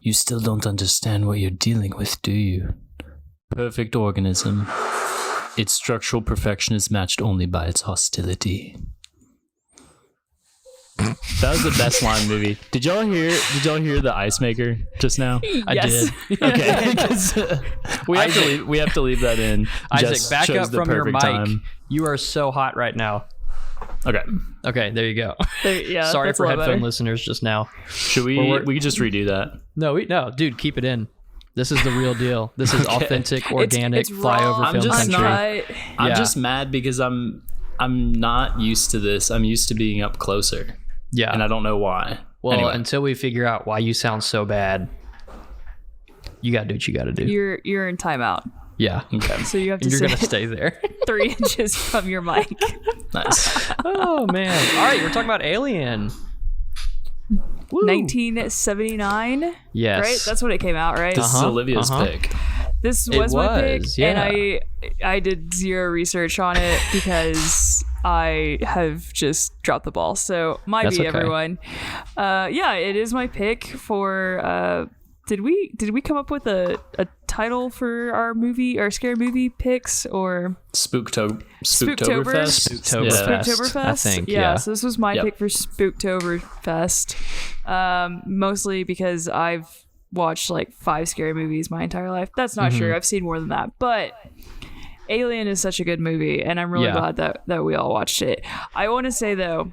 You still don't understand what you're dealing with, do you? Perfect organism. Its structural perfection is matched only by its hostility. That was the best line movie. Did y'all hear the ice maker just now? Yes. I did. Okay. 'Cause, we have to leave that in. Isaac, Just back chose up the from your mic. perfect time. You are so hot right now. Okay. There you go. Yeah, Sorry that's for a lot headphone better. listeners just now. Should we could just redo that? No, dude, keep it in. This is the real deal. This is authentic, organic it's raw. flyover film country. I'm just mad because I'm not used to this. I'm used to being up closer. Yeah. And I don't know why. Well, anyway. until we figure out why you sound so bad, you got to do what you got to do. You're in timeout. Yeah. Okay. So you have to You're sit going to stay there. 3 inches from your mic. Nice. Oh, man. All right. We're talking about Alien. Woo. 1979. Yes. Right? That's when it came out, right? This is Olivia's pick. This It was my pick, was, yeah. and I did zero research on it because I have just dropped the ball. So That's okay. everyone. Yeah, it is my pick for. Did we come up with a title for our scary movie picks or Spooktoberfest? Spooktoberfest? I think. Yeah. So this was my pick for Spooktoberfest. Mostly because I've watched like 5 scary movies my entire life. That's not true. I've seen more than that. But Alien is such a good movie, and I'm really glad that we all watched it. I want to say though,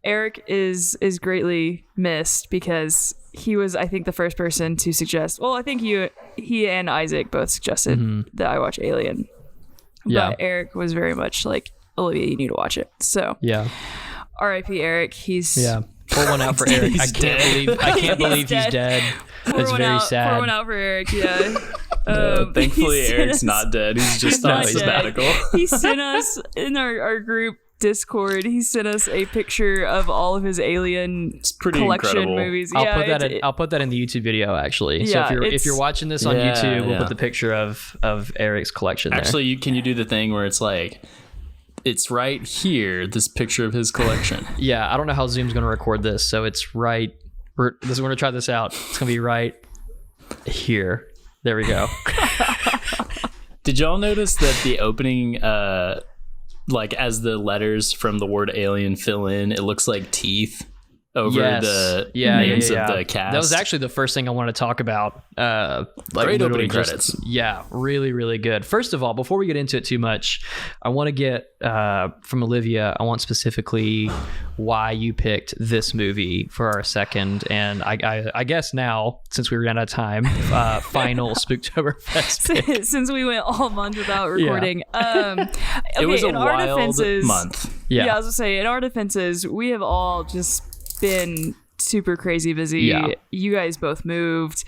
Eric is greatly missed because he was, I think, the first person to suggest. Well, I think he and Isaac both suggested that I watch Alien. Yeah. But Eric was very much like, Olivia, you need to watch it. So Yeah. R.I.P. Eric. He's Pour one out for Eric. I can't believe he's dead. It's very sad. Pour one out for Eric. Yeah. Thankfully, Eric's not dead. He's just on not sabbatical. He sent us in our group Discord. He sent us a picture of all of his Alien collection incredible. movies. I'll put that in the YouTube video actually. So if you're watching this on YouTube, we'll put the picture of Eric's collection there. Actually, can you do the thing where it's like, it's right here, this picture of his collection? Yeah, I don't know how Zoom's going to record this, so it's right. We're going to try this out. It's going to be right here. There we go. Did y'all notice that the opening, like as the letters from the word alien fill in, it looks like teeth over the names of the cast? That was actually the first thing I wanted to talk about. Great opening credits. Yeah, really, really good. First of all, before we get into it too much, I want to get from Olivia, I want specifically why you picked this movie for our second, and I guess now, since we ran out of time, final Spooktoberfest pick. Since we went all month without recording. Okay, it was a in our wild defenses, month. Yeah, I was going to say, in our defenses, we have all just been super crazy busy. Yeah. You guys both moved.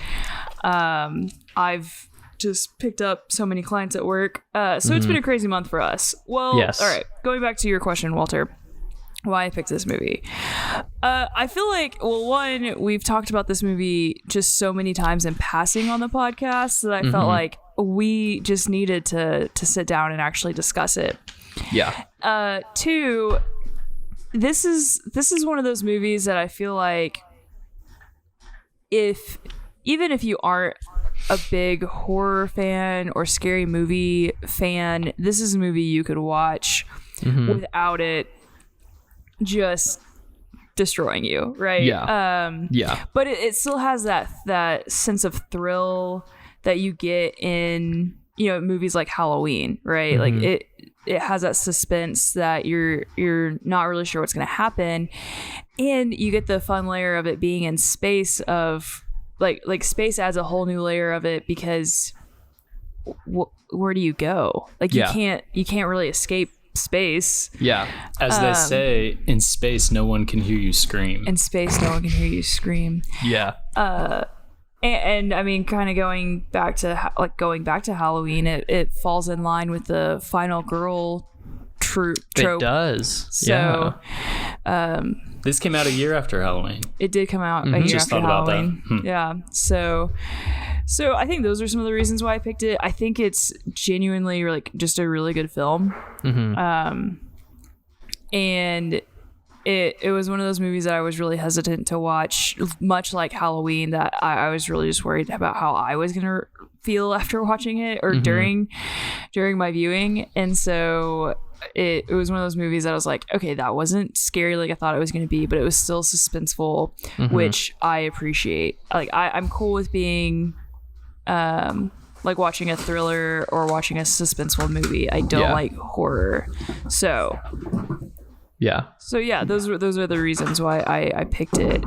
I've just picked up so many clients at work. So it's been a crazy month for us. Well, yes. All right. Going back to your question, Walter, why I picked this movie. I feel like, well, one, we've talked about this movie just so many times in passing on the podcast that I felt like we just needed to sit down and actually discuss it. Yeah. Two, this is one of those movies that I feel like even if you aren't a big horror fan or scary movie fan, this is a movie you could watch without it just destroying you, right? Yeah. But it still has that sense of thrill that you get in, movies like Halloween, right? Like it has that suspense that you're not really sure what's going to happen, and you get the fun layer of it being in space. Of like space adds a whole new layer of it because where do you go? Like you can't really escape space. Yeah. As they say, in space, no one can hear you scream. In space, no one can hear you scream. Yeah. And I mean, kind of going back to Halloween, it falls in line with the final girl trope. It does. So, this came out a year after Halloween. It did come out a year Just after thought Halloween. about that. Yeah. So I think those are some of the reasons why I picked it. I think it's genuinely like just a really good film. And it was one of those movies that I was really hesitant to watch, much like Halloween, that I was really just worried about how I was going to feel after watching it or during my viewing. And so it was one of those movies that I was like, okay, that wasn't scary like I thought it was going to be, but it was still suspenseful, which I appreciate. Like I'm cool with being like watching a thriller or watching a suspenseful movie. I don't like horror. So yeah, those are the reasons why I picked it.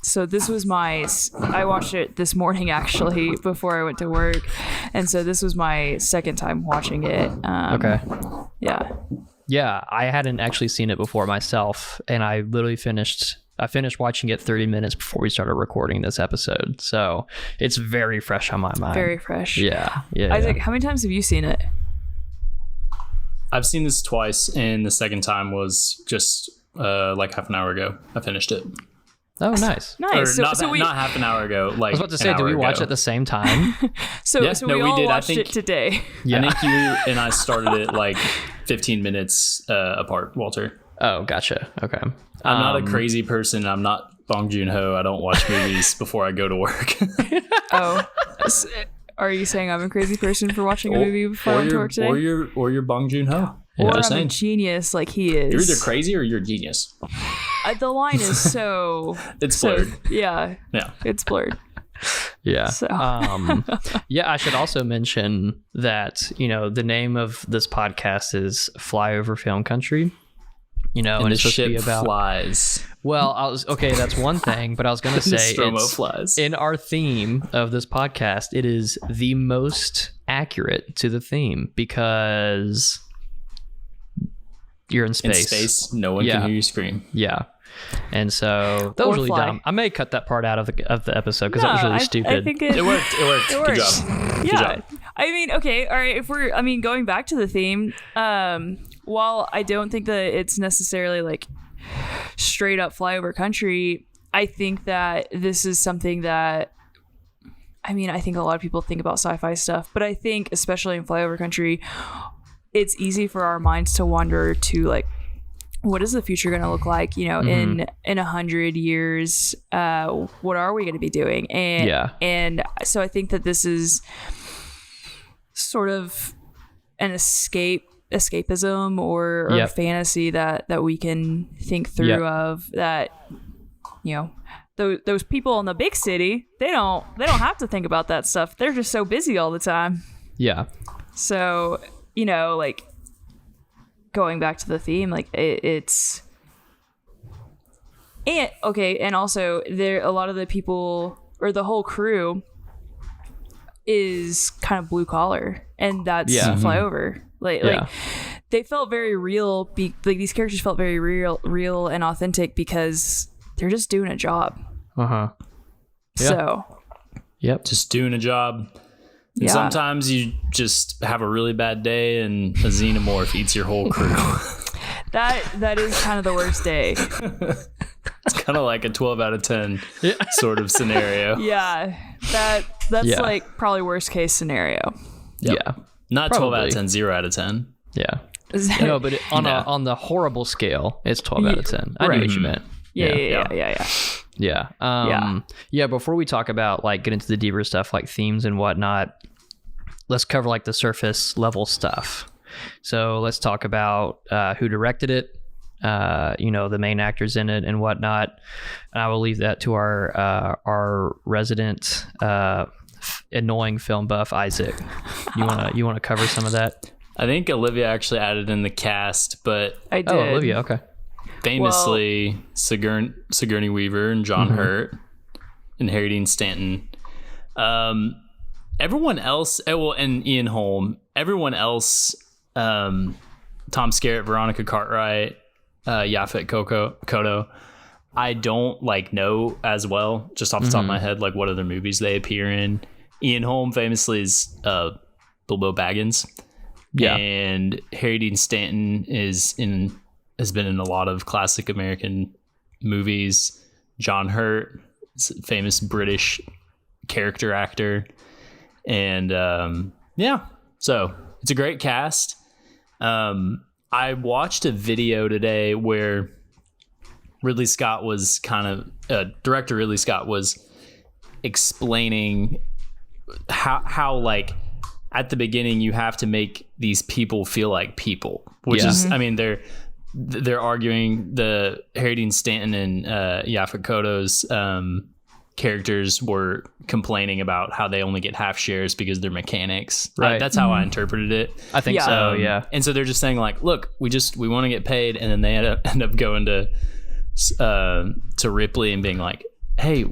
So this was I watched it this morning actually before I went to work, and so this was my second time watching it. Yeah, I hadn't actually seen it before myself, and I literally finished watching it 30 minutes before we started recording this episode, so it's very fresh on my mind. Very fresh. Yeah. Isaac, how many times have you seen it? I've seen this twice, and the second time was just like half an hour ago. I finished it. Oh, nice. Nice. Not half an hour ago. Like, I was about to say, did we watch it at the same time? we all watched it today. Yeah. I think you and I started it like 15 minutes apart, Walter. Oh, gotcha. Okay. I'm not a crazy person. I'm not Bong Joon-ho. I don't watch movies before I go to work. Oh. Are you saying I'm a crazy person for watching a movie before I went to work today? Or you're Bong Joon-ho. Or I'm a genius like he is. You're either crazy or you're a genius. The line is so... It's blurred. Yeah. It's blurred. Yeah. So. I should also mention that, the name of this podcast is Flyover Film Country. And the it's supposed to be about flies. Well, that's one thing, but I was going to say flies. In our theme of this podcast, it is the most accurate to the theme because you're in space. In space, no one can hear you scream. Yeah. And so that was really dumb. I may cut that part out of the episode because that was really stupid. I think it worked. Good job. Yeah. Good job. I mean, okay, all right. Going back to the theme, while I don't think that it's necessarily like straight up flyover country, I think that this is something that, I think a lot of people think about sci-fi stuff, but I think especially in flyover country, it's easy for our minds to wander to like, what is the future going to look like? In 100 years, what are we going to be doing? And so I think that this is sort of an escapism or fantasy that we can think through of that, those people in the big city, they don't have to think about that stuff. They're just so busy all the time. Yeah. So, like going back to the theme, like it's, and also there, a lot of the people or the whole crew is kind of blue collar, and that's Flyover. Like they felt very real. Like these characters felt very real and authentic because they're just doing a job. So, just doing a job. And sometimes you just have a really bad day and a xenomorph eats your whole crew. That is kind of the worst day. It's kind of like a 12 out of 10 sort of scenario. Yeah. That's like probably worst case scenario. Yep. Yeah. Not probably. 12 out of 10, 0 out of 10. Yeah. No, but on the horrible scale, it's 12 out of 10. I knew what you meant. Yeah. Before we talk about like get into the deeper stuff like themes and whatnot, let's cover like the surface level stuff. So let's talk about who directed it, the main actors in it and whatnot. And I will leave that to our resident annoying film buff Isaac. You wanna cover some of that? I think Olivia actually added in the cast, but I did. Oh, Olivia, okay. Famously, Sigourney Weaver and John Hurt and Harry Dean Stanton. Everyone else, and Ian Holm. Everyone else, Tom Skerritt, Veronica Cartwright, Yaphet Kotto. I don't know as well, just off the top of my head, like what other movies they appear in. Ian Holm famously is Bilbo Baggins. Yeah. And Harry Dean Stanton has been in a lot of classic American movies. John Hurt is a famous British character actor. And so it's a great cast. I watched a video today where Ridley Scott was director Ridley Scott was explaining how like at the beginning you have to make these people feel like people, which is, I mean, they're arguing the Harry Dean Stanton and Yaphet Kotto's characters were complaining about how they only get half shares because they're mechanics. Right. That's how I interpreted it. I think so. Yeah. And so they're just saying like, look, we want to get paid. And then they end up going to Ripley and being like, hey,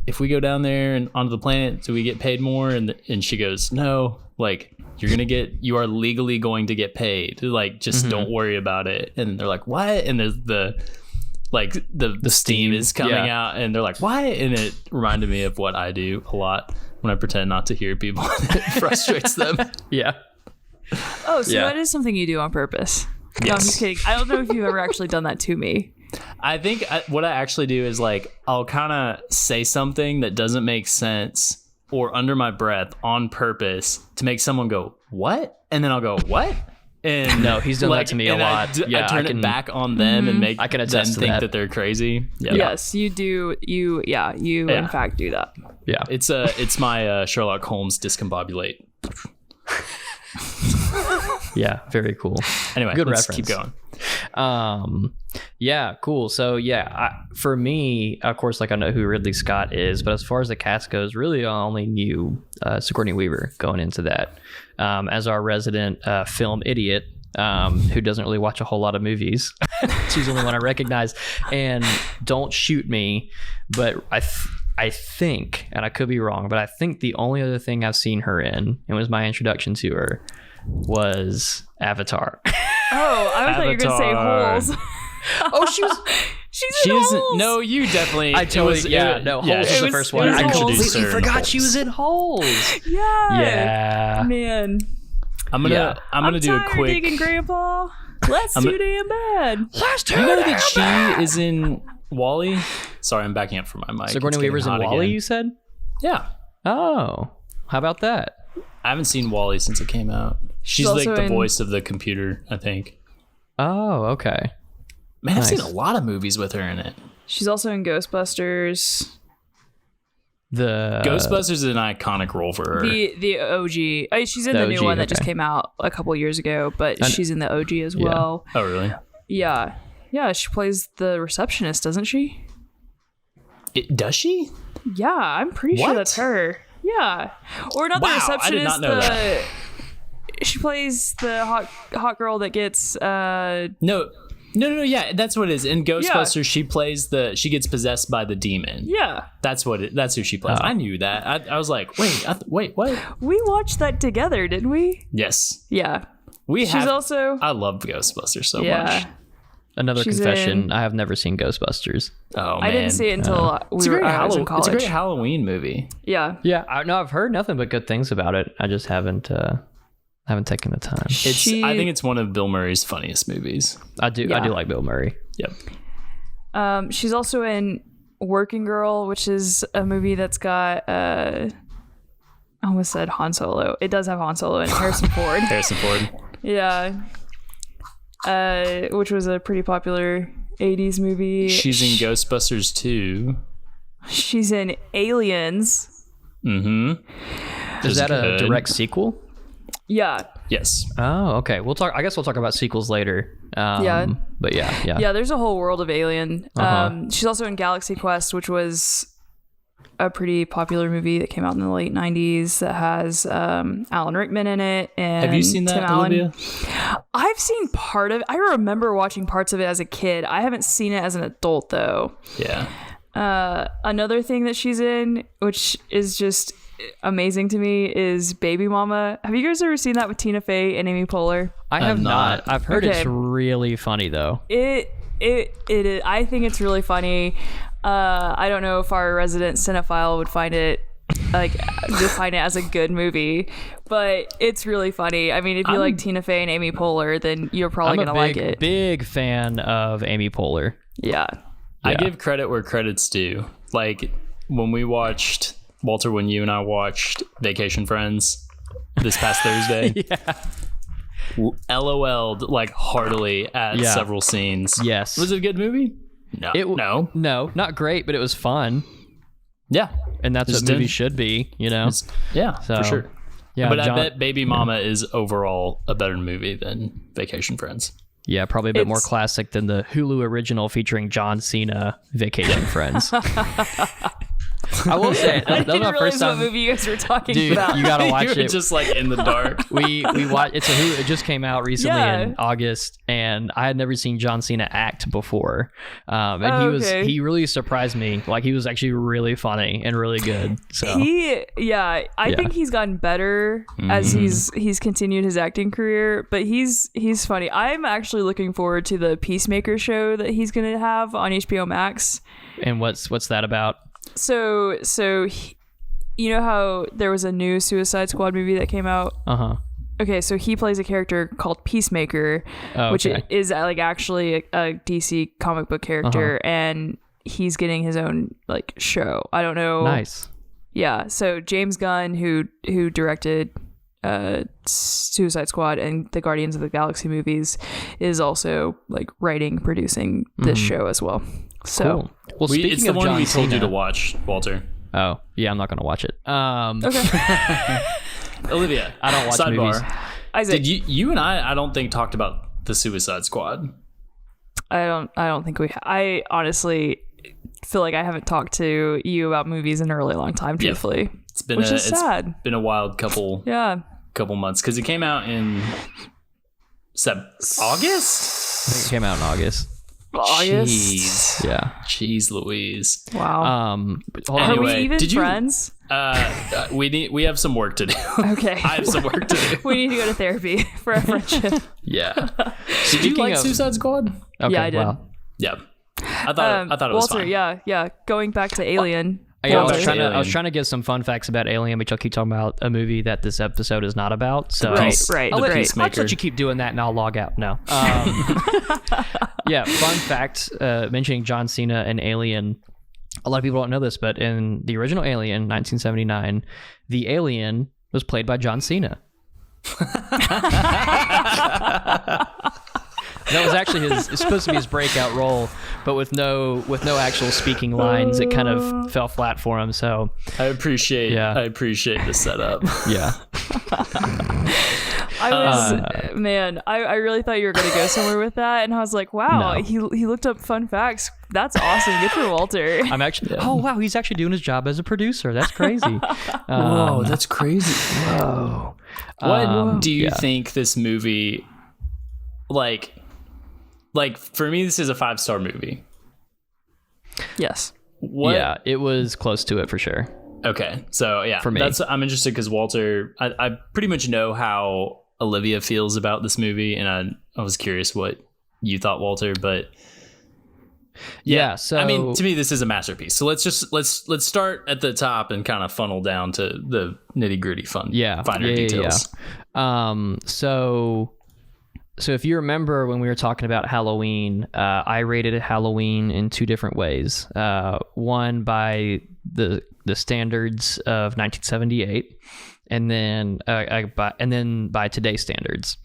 if we go down there and onto the planet, do we get paid more? And she goes, no, like you are legally going to get paid. Like, just don't worry about it. And they're like, what? And there's the steam is coming out, and they're like, why? And it reminded me of what I do a lot when I pretend not to hear people. It frustrates them. Yeah. Oh, so that is something you do on purpose. Yes. No, I'm just kidding. I don't know if you've ever actually done that to me. I think what I actually do is like, I'll kind of say something that doesn't make sense or under my breath on purpose to make someone go, what? And then I'll go, what? And no, he's done that to me a lot. I turn it back on them and make them think that they're crazy. Yeah. Yes, you do. You in fact do that. Yeah. It's my Sherlock Holmes discombobulate. Yeah, very cool. Anyway, good let's reference. Keep going. Yeah, cool. So for me, of course, like I know who Ridley Scott is, but as far as the cast goes, really I only knew Sigourney Weaver going into that. As our resident film idiot, who doesn't really watch a whole lot of movies. She's the only one I recognize. And don't shoot me, but I think, and I could be wrong, but I think the only other thing I've seen her in, and was my introduction to her, was Avatar. Oh, I thought you were going to say Holes. Oh, she's in Holes. No, you definitely. Holes was the first one. I completely forgot she was in Holes. Yeah. Man. I'm gonna do a quick. Digging Grandpa. That's too damn bad. Do you know that she is in WALL-E? Sorry, I'm backing up from my mic. Sigourney Weaver's in WALL-E, you said? Yeah. Oh, how about that? I haven't seen WALL-E since it came out. She's like the voice of the computer, I think. Oh, okay. Man, I've seen a lot of movies with her in it. She's also in Ghostbusters. Ghostbusters is an iconic role for her. The OG. She's in the new one that just came out a couple years ago, but she's in the OG as well. Oh, really? Yeah. Yeah, she plays the receptionist, doesn't she? Does she? Yeah, I'm pretty sure that's her. Yeah. Or not the receptionist. I did not know that. She plays the hot girl that gets No, yeah, that's what it is. In Ghostbusters, she plays she gets possessed by the demon. Yeah. That's who she plays. I knew that. I was like, wait, what? We watched that together, didn't we? Yes. Yeah. I love Ghostbusters so much. Another confession, I have never seen Ghostbusters. Oh, man. I didn't see it until I was in college. It's a great Halloween movie. Yeah. Yeah, I've heard nothing but good things about it. I just haven't taken the time. I think it's one of Bill Murray's funniest movies. I do like Bill Murray. Yep. She's also in Working Girl, which is a movie that's got I almost said Han Solo. It does have Han Solo and Harrison Ford. Harrison Ford. Yeah. Which was a pretty popular 80s movie. She's in Ghostbusters 2. She's in Aliens. Mm-hmm. Is that a direct sequel? Yeah. Yes. Oh, okay. I guess we'll talk about sequels later. But yeah. Yeah, there's a whole world of Alien. She's also in Galaxy Quest, which was a pretty popular movie that came out in the late 90s that has Alan Rickman in it. And have you seen that, Tim Olivia? I've seen part of it. I remember watching parts of it as a kid. I haven't seen it as an adult, though. Yeah. Another thing that she's in, which is just amazing to me, is Baby Mama. Have you guys ever seen that with Tina Fey and Amy Poehler? I have not. I've heard it's really funny, though. It is. I think it's really funny. I don't know if our resident cinephile would find it define it as a good movie, but it's really funny. I mean, if you like Tina Fey and Amy Poehler, then you're probably gonna like it. Big fan of Amy Poehler. Yeah. I give credit where credit's due. Like when we watched when you and I watched Vacation Friends this past Thursday. LOL'd like heartily at several scenes. Yes. Was it a good movie? No. No, not great, but it was fun. Yeah. And that's what movies should be, you know? For sure. Yeah, but I bet Baby Mama is overall a better movie than Vacation Friends. Yeah, probably a bit more classic than the Hulu original featuring John Cena, Vacation Friends. I will say, that was my first time. What movie you guys were talking about. You gotta watch it. Just like in the dark. We watched. It just came out recently in August, and I had never seen John Cena act before. And he really surprised me. Like, he was actually really funny and really good. So I think he's gotten better as he's continued his acting career. But he's funny. I'm actually looking forward to the Peacemaker show that he's gonna have on HBO Max. And what's that about? So you know how there was a new Suicide Squad movie that came out? Okay, so he plays a character called Peacemaker, which is like actually a DC comic book character, and he's getting his own like show. I don't know. Nice. Yeah, so James Gunn, who directed Suicide Squad and the Guardians of the Galaxy movies, is also like writing, producing this show as well. So cool. Well, speaking it's the of one John we told Cena, you to watch, Walter. Oh, yeah, I'm not going to watch it. okay. Olivia, I don't watch sidebar. movies. Isaac, Did you and I don't think talked about the Suicide Squad. I don't think we. I honestly feel like I haven't talked to you about movies in a really long time. Truthfully, it's been which is sad. It's been a wild couple months because it came out in August. I think it came out in August. Jeez. Yeah. Jeez Louise. Wow. Anyway, are we even friends? We have some work to do. Okay. I have some work to do. We need to go to therapy for our friendship. Yeah. Did you like Suicide Squad? Okay, yeah, I did. Wow. Yeah. I thought it was Walter, fine. yeah. Going back to Alien. I was trying to give some fun facts about Alien, but you'll keep talking about a movie that this episode is not about. So right. I'll let you keep doing that, and I'll log out. No. Yeah. Fun fact: mentioning John Cena and Alien. A lot of people don't know this, but in the original Alien, 1979, the alien was played by John Cena. That was actually it's supposed to be his breakout role, but with no actual speaking lines, it kind of fell flat for him. So I appreciate the setup. Yeah. I really thought you were going to go somewhere with that, and I was like, wow, no. He looked up fun facts. That's awesome. Good for Walter. I'm actually. Oh wow, he's actually doing his job as a producer. That's crazy. Whoa, that's crazy. Whoa. What do you think this movie like? For me, this is a 5-star movie. Yes. What? Yeah, it was close to it for sure. Okay, so yeah, for me, I'm interested because Walter, I pretty much know how Olivia feels about this movie, and I was curious what you thought, Walter. But yeah, so I mean, to me, this is a masterpiece. So let's start at the top and kind of funnel down to the nitty gritty finer details. Yeah. So if you remember when we were talking about Halloween, I rated Halloween in 2 different ways. One by the standards of 1978, and then by today's standards.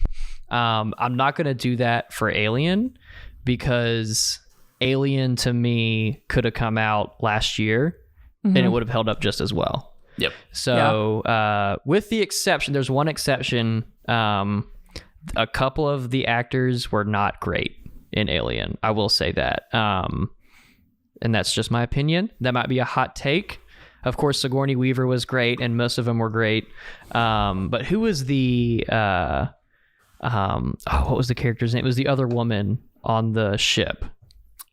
I'm not going to do that for Alien because Alien to me could have come out last year and it would have held up just as well. Yep. So with the exception, there's one exception. A couple of the actors were not great in Alien. I will say that. And that's just my opinion. That might be a hot take. Of course, Sigourney Weaver was great, and most of them were great. But who was the... what was the character's name? It was the other woman on the ship.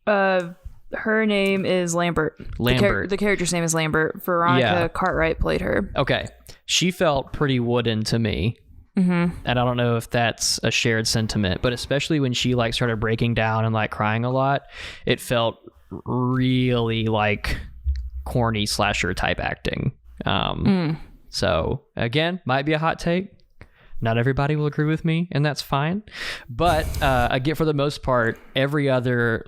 Her name is Lambert. The character's name is Lambert. Veronica Cartwright played her. Okay. She felt pretty wooden to me. Mm-hmm. And I don't know if that's a shared sentiment, but especially when she started breaking down and crying a lot, it felt really corny slasher type acting. So again, might be a hot take. Not everybody will agree with me, and that's fine. But I get, for the most part, every other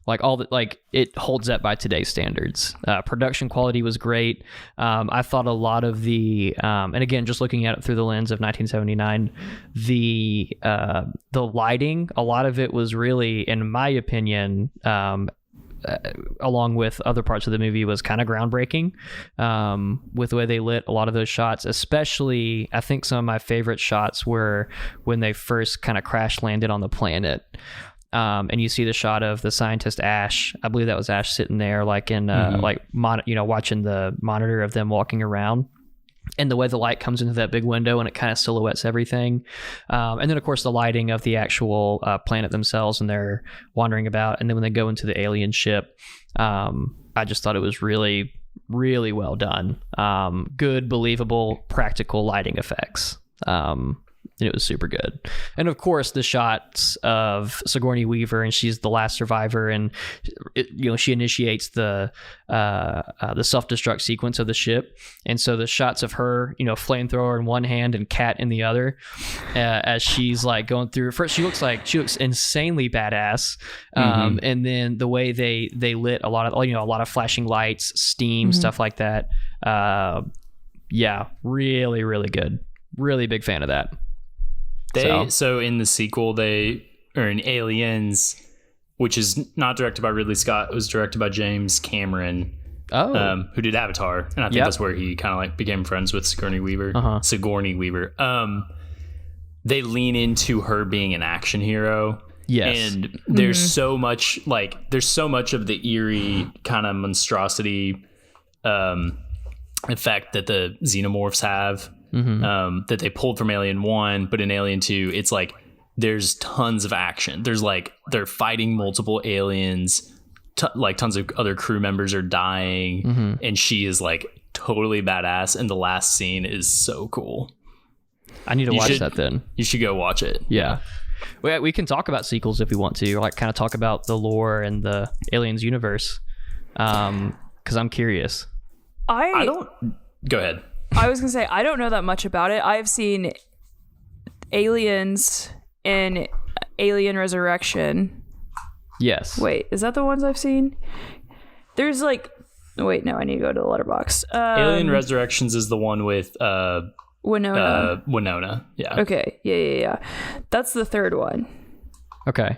Like it holds up by today's standards. Production quality was great. I thought a lot of the, and again, just looking at it through the lens of 1979, the lighting, a lot of it was really, in my opinion, along with other parts of the movie, was kind of groundbreaking with the way they lit a lot of those shots. Especially, I think some of my favorite shots were when they first kind of crash landed on the planet. And you see the shot of the scientist Ash. I believe that was Ash sitting there, like in watching the monitor of them walking around, and the way the light comes into that big window and it kind of silhouettes everything. And then of course the lighting of the actual planet themselves, and they're wandering about. And then when they go into the alien ship, I just thought it was really, really well done. Good, believable, practical lighting effects. It was super good. And of course the shots of Sigourney Weaver, and she's the last survivor, and she initiates the self-destruct sequence of the ship. And so the shots of her, flamethrower in one hand and cat in the other, as she's like going through, first she looks insanely badass. And then the way they lit a lot of flashing lights, steam, stuff like that. Yeah, really, really good. Really big fan of that. So in the sequel, in Aliens, which is not directed by Ridley Scott, it was directed by James Cameron, who did Avatar, and I think that's where he kind of became friends with Sigourney Weaver. Sigourney Weaver. They lean into her being an action hero. Yes, and there's so much of the eerie kind of monstrosity effect that the xenomorphs have. That they pulled from Alien 1, but in Alien 2, it's like there's tons of action. There's they're fighting multiple aliens, tons of other crew members are dying, and she is totally badass, and the last scene is so cool. I need to watch that then. You should go watch it. Yeah. We can talk about sequels if we want to, or kind of talk about the lore and the Aliens universe, because I'm curious. I don't... Go ahead. I was going to say, I don't know that much about it. I've seen Aliens and Alien Resurrection. Yes. Wait, is that the ones I've seen? There's wait, no, I need to go to the letterbox. Alien Resurrections is the one with Winona. Winona, yeah. Okay, yeah. That's the third one. Okay.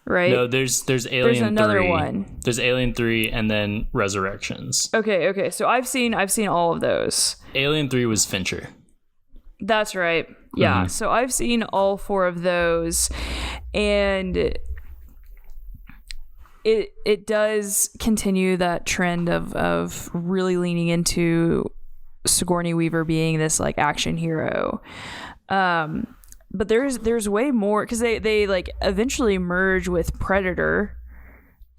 Right? No, there's Alien 3. There's another one. There's Alien 3 and then Resurrections. Okay. So I've seen all of those. Alien 3 was Fincher. That's right. Yeah. So I've seen all 4 of those, and it does continue that trend of really leaning into Sigourney Weaver being this action hero. But there's way more, because they eventually merge with Predator,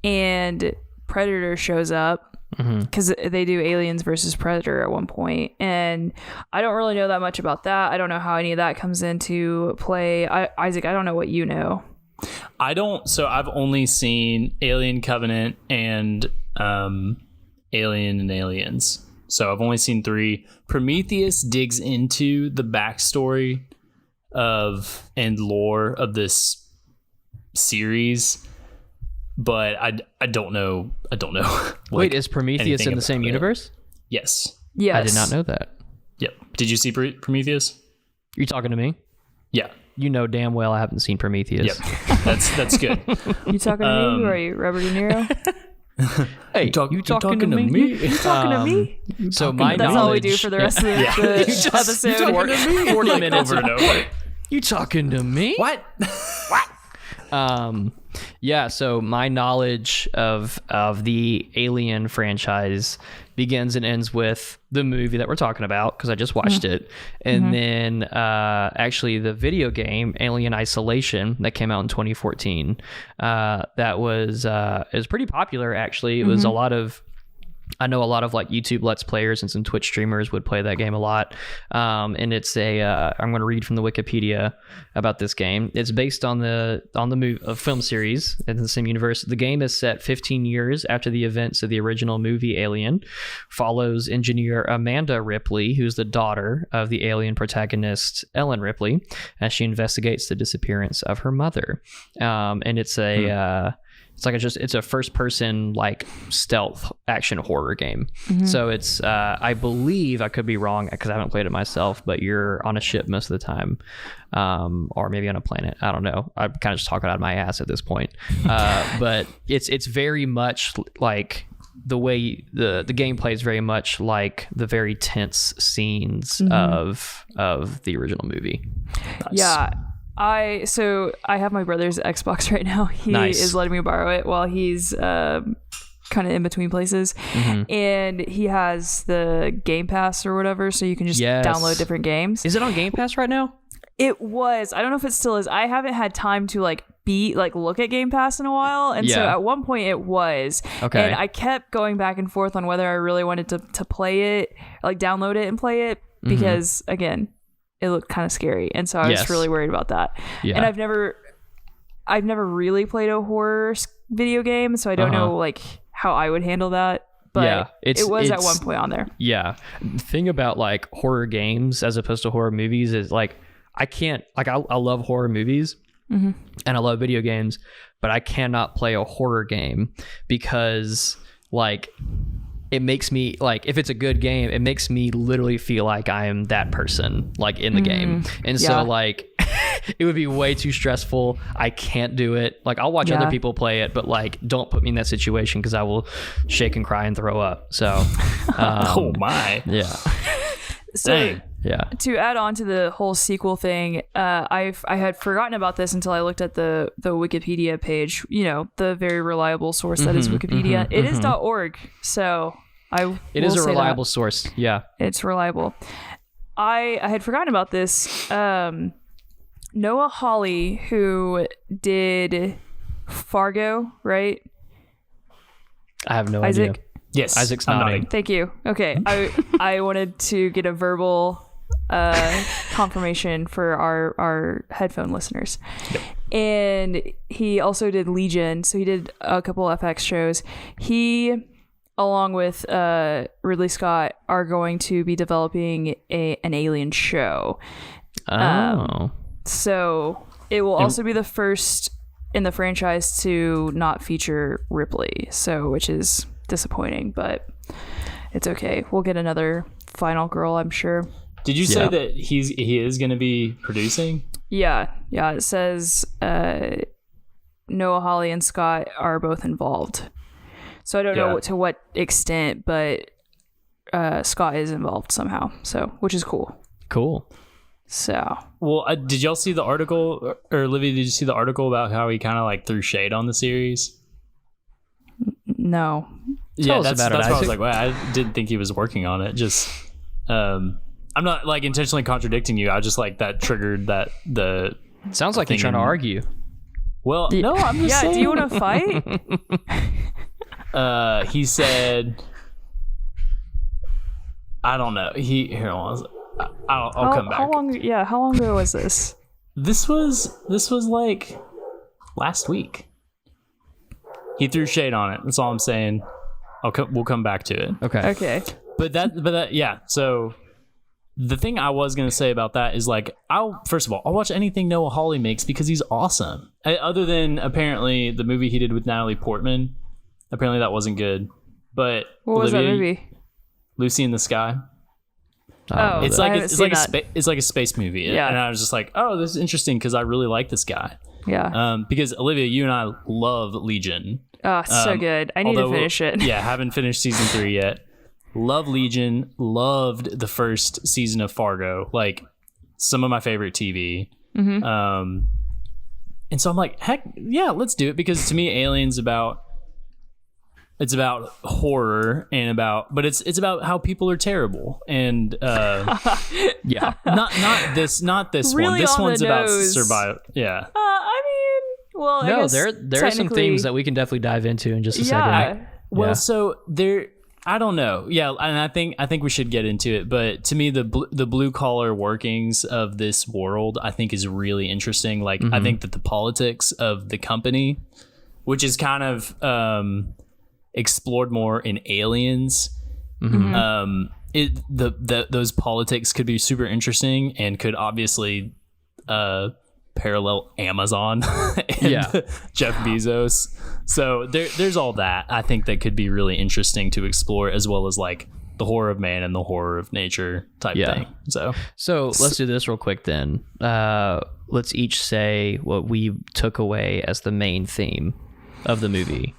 and Predator shows up because they do Aliens versus Predator at one point, and I don't really know that much about that. I don't know how any of that comes into play. Isaac, I don't know what you know. I don't. So I've only seen Alien Covenant and Alien and Aliens. So I've only seen 3. Prometheus digs into the backstory and lore of this series, but I don't know. Wait, is Prometheus in the same universe? Yes. Yes. I did not know that. Yep. Did you see Prometheus? You talking to me? Yeah. You know damn well I haven't seen Prometheus. Yep. That's good. You talking to me, or are you Robert De Niro? Hey, you talking to me? You talking to me? So my that's knowledge, all we do for the rest of the episode. You talking to me? 40 minutes over and over. You talking to me? What? Yeah, so my knowledge of the Alien franchise begins and ends with the movie that we're talking about, because I just watched it. And then actually the video game Alien Isolation that came out in 2014. That was pretty popular, actually. It was I know a lot of YouTube Let's Players and some Twitch streamers would play that game a lot. And it's I'm going to read from the Wikipedia about this game. It's based on the film series in the same universe. The game is set 15 years after the events of the original movie Alien, follows engineer Amanda Ripley, who's the daughter of the Alien protagonist Ellen Ripley, as she investigates the disappearance of her mother. And it's it's a first person like stealth action horror game. So it's I believe, I could be wrong because I haven't played it myself, but you're on a ship most of the time, or maybe on a planet. I don't know. I'm kind of just talking out of my ass at this point. But it's very much like the way the gameplay is very much like the very tense scenes of the original movie. Nice. Yeah. I have my brother's Xbox right now. He is letting me borrow it while he's kind of in between places, and he has the Game Pass or whatever, so you can just download different games. Is it on Game Pass right now? It was. I don't know if it still is. I haven't had time to look at Game Pass in a while, and so at one point it was. Okay. And I kept going back and forth on whether I really wanted to play it, like download it and play it, because again, it looked kind of scary, and so I was really worried about that. Yeah. And I've never really played a horror video game, so I don't know like how I would handle that. But it was at one point on there. Yeah. The thing about like horror games as opposed to horror movies is like I can't like I love horror movies and I love video games, but I cannot play a horror game because like it makes me like, if it's a good game, it makes me literally feel like I am that person like in the game. And so like it would be way too stressful. I can't do it. Like I'll watch other people play it, but like don't put me in that situation because I will shake and cry and throw up. So oh my. Yeah. So dang. Yeah. To add on to the whole sequel thing, I had forgotten about this until I looked at the Wikipedia page, you know, the very reliable source that is Wikipedia. It is .org. So it is a reliable source. Yeah. It's reliable. I had forgotten about this. Noah Hawley, who did Fargo, right? I have no idea. Yes, Isaac's nodding. Thank you. Okay, I wanted to get a verbal confirmation for our headphone listeners. Yep. And he also did Legion, so he did a couple FX shows. He, along with Ridley Scott, are going to be developing an Alien show. So it will also be the first in the franchise to not feature Ripley, which is disappointing, but it's okay. We'll get another final girl, I'm sure. Did you say that he is going to be producing? Yeah. It says Noah Hawley and Scott are both involved. So I don't know to what extent, but Scott is involved somehow. So, which is cool. Cool. So. Well, did y'all see the article, or Olivia? Did you see the article about how he kind of like threw shade on the series? No. Yeah, that's why I was like, well, I didn't think he was working on it. Just, I'm not like intentionally contradicting you. I just like that triggered that the. Sounds like you're trying to argue. Well, no, I'm just saying. Do you want to fight? He said, I don't know. Here, I'll come back. How long ago was this? This was like last week. He threw shade on it. That's all I'm saying. We'll come back to it. Okay. But that, yeah. So the thing I was gonna say about that is like, I'll watch anything Noah Hawley makes because he's awesome. Other than apparently the movie he did with Natalie Portman, apparently that wasn't good. But what was that movie? Lucy in the Sky. It's like a space movie. Yeah. And I was just like, oh, this is interesting because I really like this guy. Yeah. Because Olivia, you and I love Legion. Oh, so good. I need to finish it. Yeah, haven't finished season 3 yet. Love Legion. Loved the first season of Fargo. Like some of my favorite TV. And so I'm like, heck yeah, let's do it, because to me, Alien's about horror but it's about how people are terrible, and yeah, not this really one. This one's about survival. Yeah. I mean, well, no, there are some themes that we can definitely dive into in just a second. So there, I don't know. Yeah, and I think we should get into it. But to me, the blue collar workings of this world, I think, is really interesting. Like, I think that the politics of the company, which is kind of explored more in Aliens, those politics could be super interesting and could obviously parallel Amazon and Jeff Bezos. So there's all that I think that could be really interesting to explore, as well as like the horror of man and the horror of nature type thing. So let's do this real quick then. Let's each say what we took away as the main theme of the movie.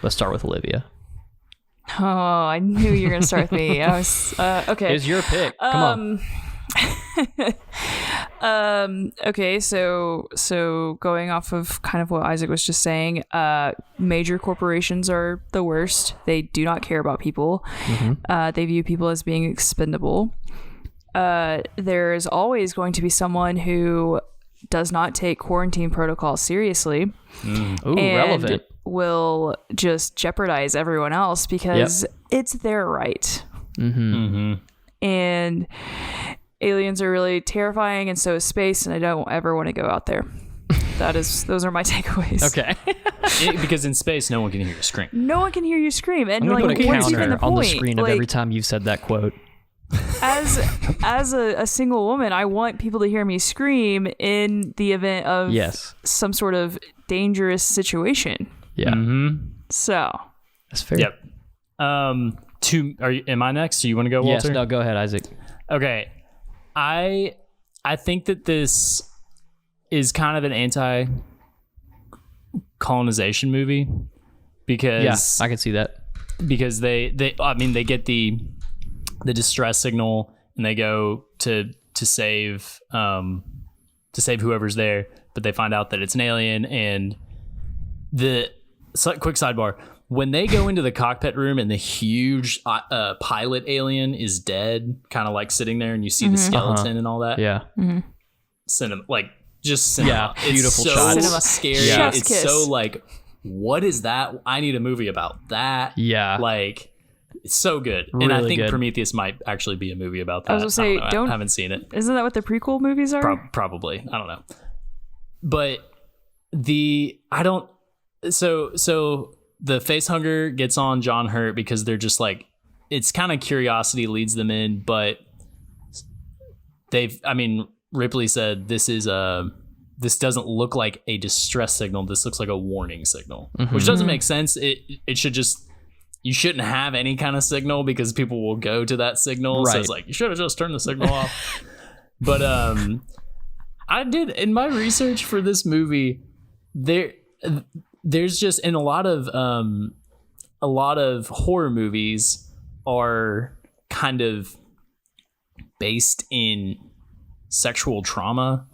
Let's start with Olivia. Oh, I knew you were going to start with me. I was okay. It's your pick. Come on. Okay, so going off of kind of what Isaac was just saying, major corporations are the worst. They do not care about people. They view people as being expendable. There's always going to be someone who does not take quarantine protocol seriously. Ooh, relevant. Will just jeopardize everyone else because it's their right. And aliens are really terrifying, and so is space, and I don't ever want to go out there. Those are my takeaways. Okay. Because in space, no one can hear you scream. No one can hear you scream, and I'm gonna like, put a what's even counter the on the point? screen of every time you've said that quote. As a single woman, I want people to hear me scream in the event of some sort of dangerous situation. Yeah. So that's fair. Yep. Am I next? Do you want to go, Walter? Yes. No. Go ahead, Isaac. Okay. I think that this is kind of an anti-colonization movie because I can see that, because they get the distress signal and they go to save whoever's there, but they find out that it's an alien. And quick sidebar, when they go into the cockpit room and the huge pilot alien is dead, kind of like sitting there, and you see the skeleton and all that. Cinema, like just cinema. Yeah, beautiful shot. Cinema. Scary. Yeah. It's so like, what is that? I need a movie about that. Yeah, like it's so good. Really and I think good. Prometheus might actually be a movie about that. I was gonna say, I haven't seen it. Isn't that what the prequel movies are? Probably. I don't know. But so the facehugger gets on John Hurt because they're just like, it's kind of curiosity leads them in, but Ripley said this doesn't look like a distress signal. This looks like a warning signal, which doesn't make sense. It should just, you shouldn't have any kind of signal because people will go to that signal. Right. So it's like, you should have just turned the signal off. But I did, in my research for this movie, there's just, in a lot of horror movies are kind of based in sexual trauma,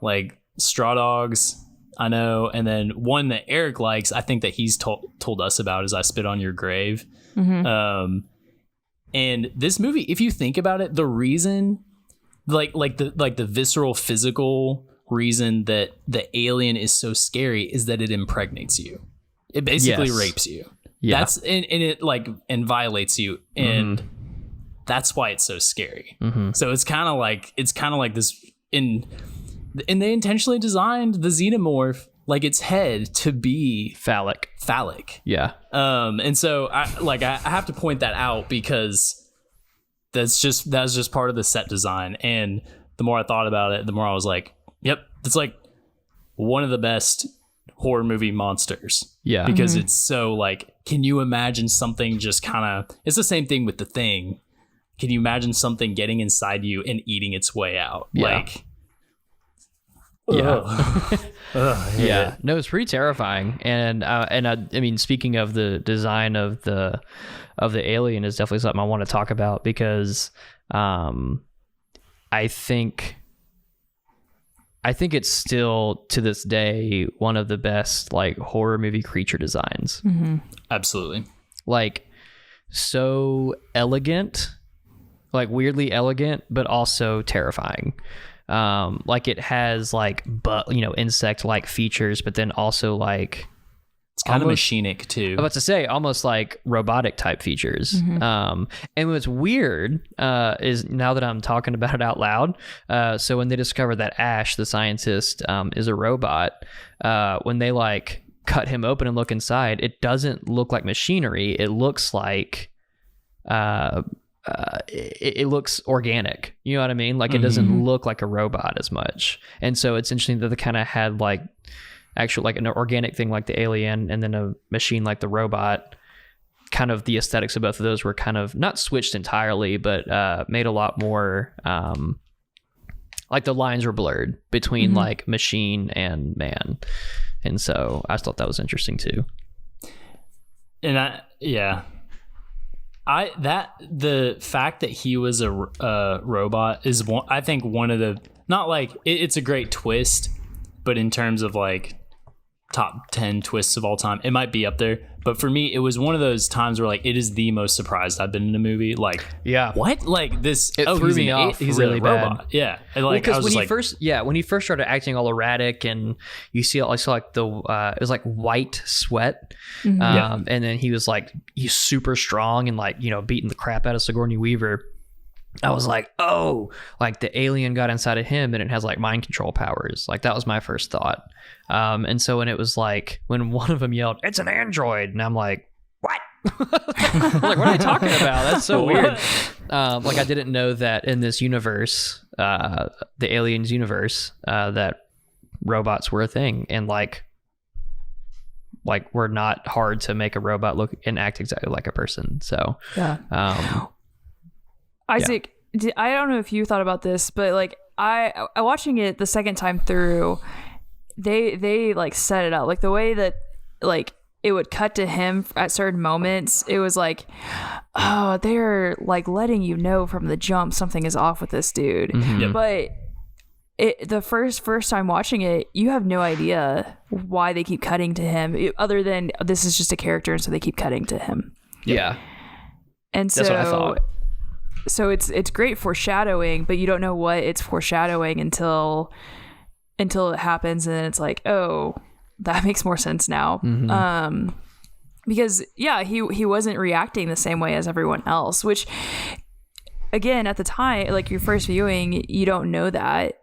like Straw Dogs, I know, and then one that Eric likes, I think that he's told us about, is I Spit on Your Grave. And this movie, if you think about it, the reason, like the visceral physical reason that the alien is so scary is that it impregnates you. It basically rapes you. Yeah. That's and it like and violates you, and that's why it's so scary. So it's kind of like this and they intentionally designed the xenomorph, like its head, to be phallic. Yeah. And so I have to point that out because that's just part of the set design. And the more I thought about it, the more I was like, yep, it's like one of the best horror movie monsters. Yeah. Because it's so like, can you imagine something just kind of, it's the same thing with The Thing. Can you imagine something getting inside you and eating its way out? Yeah. Like, yeah. No, it's pretty terrifying. And I mean, speaking of the design of the alien, is definitely something I want to talk about because I think it's still to this day one of the best like horror movie creature designs. Absolutely. Like so elegant, like weirdly elegant, but also terrifying. Like it has like insect like features, but then also like it's kind of machinic too. I was about to say almost like robotic type features. And what's weird is, now that I'm talking about it out loud, so when they discover that Ash, the scientist, is a robot, when they like cut him open and look inside, it doesn't look like machinery. It looks like it looks organic. You know what I mean? Like it doesn't look like a robot as much. And so it's interesting that they kind of had like actual like an organic thing like the alien and then a machine like the robot. Kind of the aesthetics of both of those were kind of not switched entirely, but made a lot more like the lines were blurred between like machine and man. And so I thought that was interesting too. And the fact that he was a robot is I think one of the, not like it's a great twist, but in terms of like top 10 twists of all time, it might be up there. But for me, it was one of those times where like it is the most surprised I've been in a movie. Like, what? Like this? It threw me off. He's really a robot. Yeah, and like because when he first started acting all erratic, and I saw like the it was like white sweat, and then he's super strong and like beating the crap out of Sigourney Weaver. I was like, oh, like the alien got inside of him and it has like mind control powers. Like that was my first thought. And so when it was like, when one of them yelled, "It's an android," and I'm like, what? Like, what are they talking about? That's so weird. Like I didn't know that in this universe, the aliens universe, that robots were a thing, and like we're not hard to make a robot look and act exactly like a person. So yeah. Isaac, I don't know if you thought about this, but like I watching it the second time through, they like set it up like the way that like it would cut to him at certain moments. It was like, oh, they're like letting you know from the jump something is off with this dude. But the first time watching it, you have no idea why they keep cutting to him, other than this is just a character, and so they keep cutting to him. Yeah, and so that's what I thought. So it's great foreshadowing, but you don't know what it's foreshadowing until it happens, and then it's like, oh, that makes more sense now. Because he wasn't reacting the same way as everyone else, which again at the time, like your first viewing, you don't know that.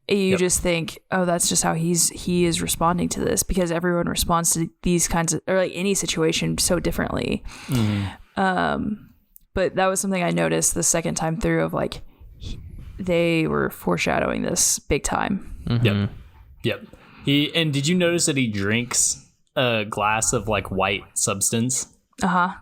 You just think, oh, that's just how he is responding to this, because everyone responds to these kinds of, or like any situation, so differently. But that was something I noticed the second time through of like, they were foreshadowing this big time. Yep. And did you notice that he drinks a glass of like white substance? I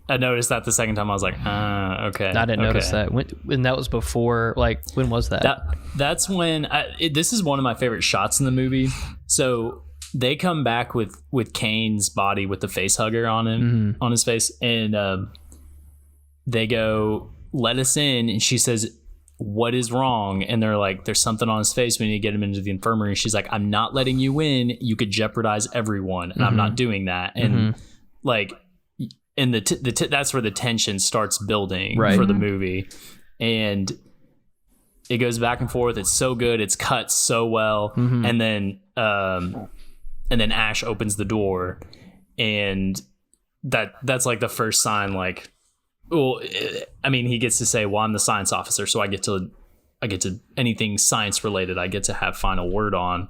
noticed that the second time. I was like, okay. I didn't notice that. When that was before, like, when was that? That's when, this is one of my favorite shots in the movie. So they come back with Kane's body with the face hugger on him, on his face. And, they go, "Let us in," and she says, "What is wrong?" And they're like, "There's something on his face. We need to get him into the infirmary." And she's like, "I'm not letting you in. You could jeopardize everyone, and I'm not doing that." And like, and that's where the tension starts building for the movie, and it goes back and forth. It's so good. It's cut so well, and then Ash opens the door, and that's like the first sign, like. Well, I mean, he gets to say, "Well, I'm the science officer, so I get to anything science related, I get to have final word on."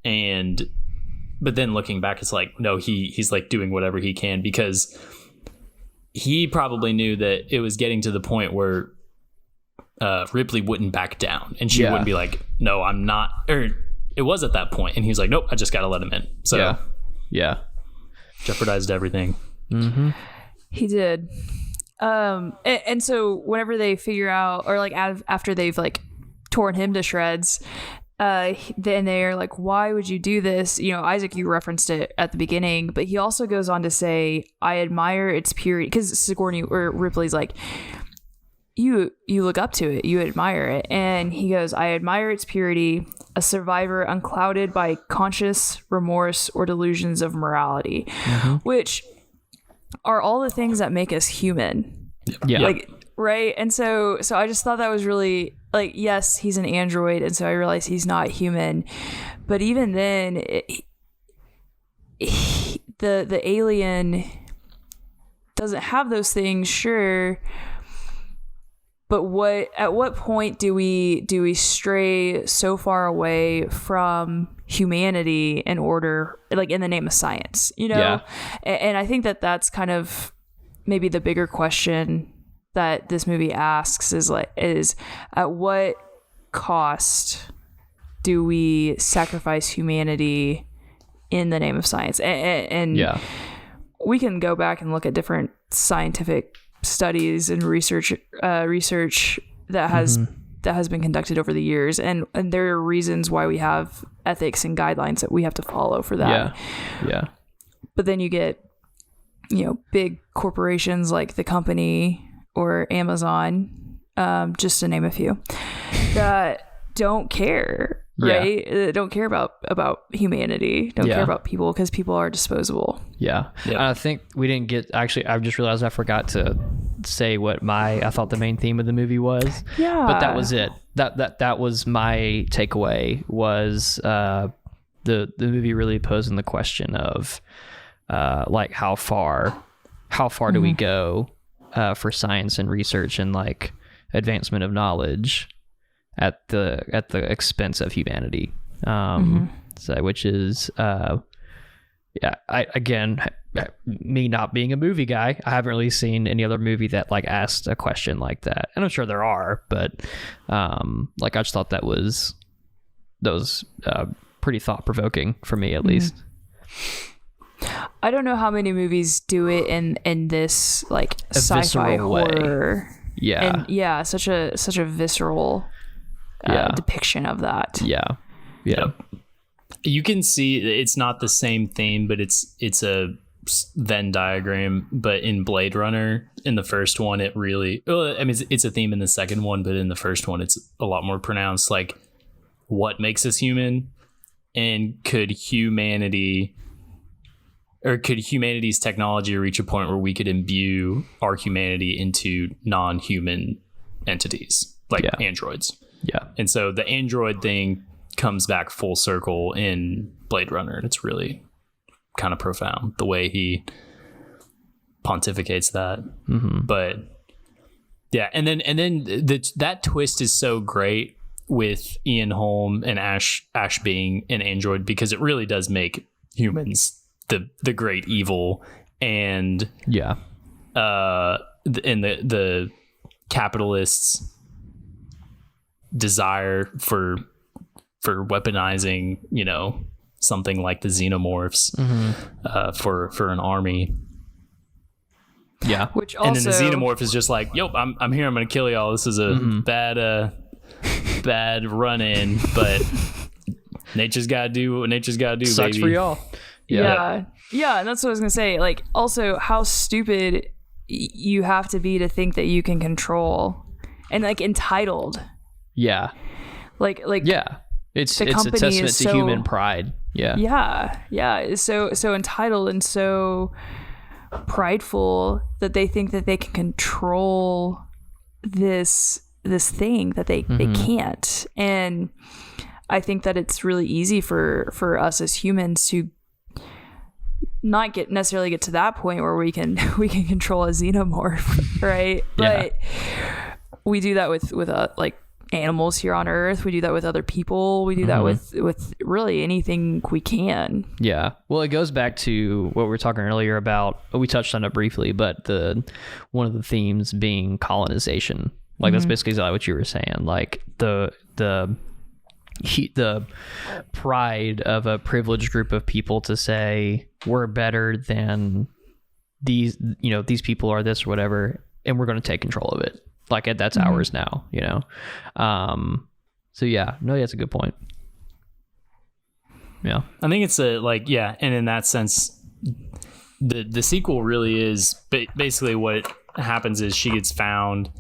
But then looking back, it's like, no, he's like doing whatever he can, because he probably knew that it was getting to the point where Ripley wouldn't back down, and she wouldn't be like, "No, I'm not." Or it was at that point, and he was like, "Nope, I just got to let him in." So jeopardized everything. He did. And so whenever they figure out, or like after they've like torn him to shreds, then they're like, "Why would you do this?" Isaac, you referenced it at the beginning, but he also goes on to say, "I admire its purity," because Sigourney or Ripley's like, you look up to it, you admire it. And he goes, "I admire its purity, a survivor unclouded by conscious remorse or delusions of morality," which are all the things that make us human. Like, right? And so I just thought that was really, like, yes, he's an android, and so I realized he's not human. But even then, the alien doesn't have those things, sure. But at what point do we stray so far away from humanity in order, like, in the name of science, And I think that's kind of maybe the bigger question that this movie asks is at what cost do we sacrifice humanity in the name of science? And we can go back and look at different scientific studies and research that has been conducted over the years, and there are reasons why we have ethics and guidelines that we have to follow for that. But then you get, big corporations like the company or Amazon, just to name a few, that don't care. Right? They don't care about humanity, don't care about people, because people are disposable. I think we didn't get, actually, I just realized I forgot to say what I thought the main theme of the movie was. But that was it. That was my takeaway, was the movie really posing the question of like how far do we go for science and research and like advancement of knowledge at the expense of humanity. So, which is me not being a movie guy, I haven't really seen any other movie that like asked a question like that, and I'm sure there are, but like I just thought that was pretty thought-provoking for me, at least. I don't know how many movies do it in this like a sci-fi horror way. And such a visceral depiction of that. You can see it's not the same theme, but it's a Venn diagram. But in Blade Runner, in the first one, it really, it's a theme in the second one, but in the first one, it's a lot more pronounced. Like, what makes us human, and could humanity's technology reach a point where we could imbue our humanity into non-human entities, like androids? And so the android thing comes back full circle in Blade Runner. It's really kind of profound the way he pontificates that. But and then that twist is so great with Ian Holm and Ash being an android, because it really does make humans the great evil, and the capitalists' desire for weaponizing, something like the xenomorphs for an army. Which also, and then the xenomorph is just like, "Yo, I'm here. I'm gonna kill y'all. This is a bad run in, but nature's gotta do what nature's gotta do. Sucks baby. for y'all." And that's what I was gonna say. Like, also, how stupid you have to be to think that you can control, and like entitled. Like it's a testament to human pride. So entitled and so prideful that they think that they can control this thing that they can't. And I think that it's really easy for us as humans to not necessarily get to that point where we can control a xenomorph, right? But we do that with like animals here on Earth. We do that with other people. We do that with really anything we can. Well, it goes back to what we were talking earlier about. We touched on it briefly, but one of the themes being colonization. Like that's basically exactly what you were saying. Like the pride of a privileged group of people to say we're better than these people are this or whatever, and we're going to take control of it. Like that's ours now, So that's a good point. I think it's and in that sense, the sequel really is basically what happens is she gets found,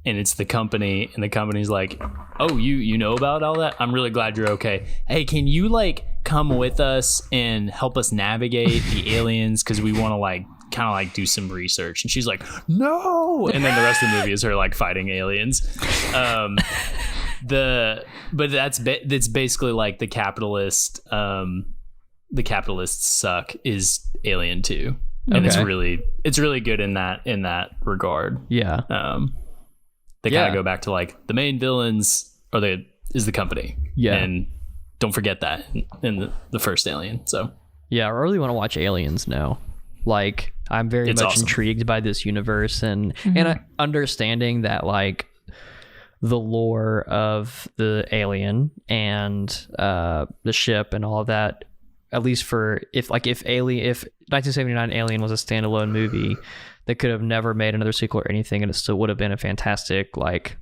and it's the company, and the company's like, "Oh, you know about all that? I'm really glad you're okay. Hey, can you like come with us and help us navigate the aliens, because we want to like kind of like do some research." And she's like, "No!" And then the rest of the movie is her like fighting aliens. But that's basically like the capitalists suck is Alien 2, and it's really good in that regard. They kind of go back to like the main villains is the company, and don't forget that in the first Alien. So I really want to watch Aliens now. Like I'm very much awesome. intrigued by this universe and understanding that like the lore of the alien and the ship and all of that, at least for if 1979 Alien was a standalone movie, they could have never made another sequel or anything, and it still would have been a fantastic, like,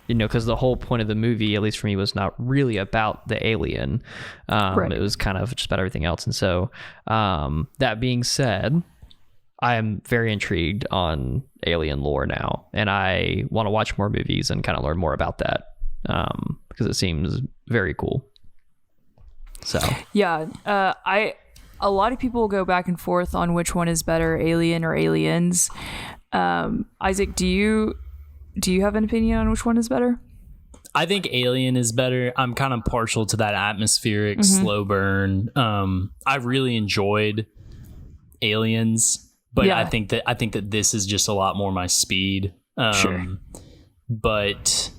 you know, because the whole point of the movie, at least for me, was not really about the alien. Right. It was kind of just about everything else. And so that being said, I am very intrigued on alien lore now, and I want to watch more movies and kind of learn more about that because it seems very cool. So yeah, a lot of people go back and forth on which one is better, Alien or Aliens. Isaac, do you have an opinion on which one is better? I think Alien is better. I'm kind of partial to that atmospheric slow burn. I really enjoyed Aliens. But yeah. I think that this is just a lot more my speed. Sure. But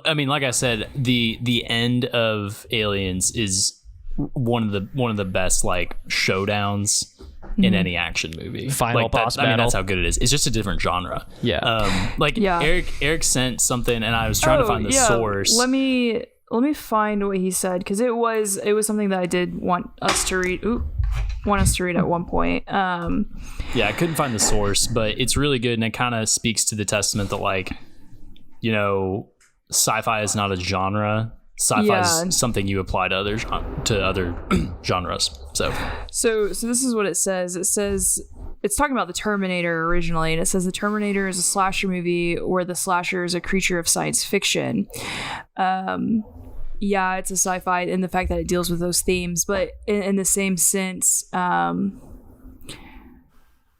I mean, like I said, the end of Aliens is one of the best like showdowns in any action movie. Final boss battle. I mean, that's how good it is. It's just a different genre. Yeah. Eric sent something, and I was trying to find the source. Let me find what he said, because it was something that I did want us to read. At one point. I couldn't find the source, but it's really good, and it kind of speaks to the testament that, like, you know, sci-fi is not a genre. Sci-fi is something you apply to other genres. So this is what it says. It says it's talking about the Terminator originally, and it says the Terminator is a slasher movie where the slasher is a creature of science fiction. Yeah, it's a sci-fi in the fact that it deals with those themes, but in the same sense,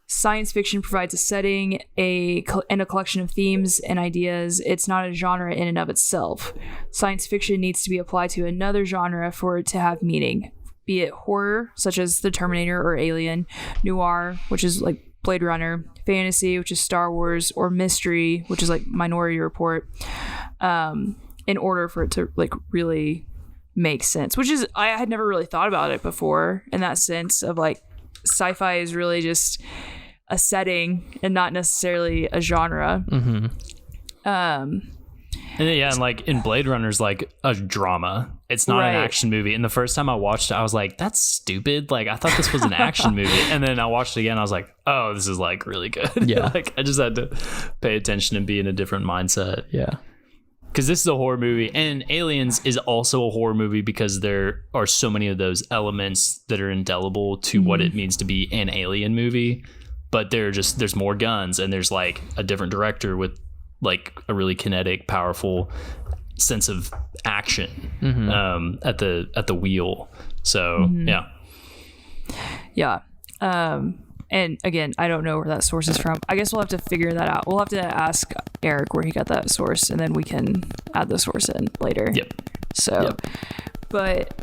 science fiction provides a setting and a collection of themes and ideas. It's not a genre in and of itself. Science fiction needs to be applied to another genre for it to have meaning, be it horror, such as the Terminator or Alien, noir, which is like Blade Runner, fantasy, which is Star Wars, or mystery, which is like Minority Report. In order for it to like really make sense, which is, I had never really thought about it before in that sense of like sci-fi is really just a setting and not necessarily a genre. And like in Blade Runner's like a drama. It's not an action movie. And the first time I watched it, I was like, that's stupid. Like, I thought this was an action movie. And then I watched it again. I was like, oh, this is like really good. Yeah. Like, I just had to pay attention and be in a different mindset. Yeah. Because this is a horror movie, and Aliens is also a horror movie because there are so many of those elements that are indelible to what it means to be an alien movie. But there's more guns, and there's like a different director with like a really kinetic, powerful sense of action at the wheel. So yeah. And again, I don't know where that source is from. I guess we'll have to figure that out. We'll have to ask Eric where he got that source, and then we can add the source in later. Yep. But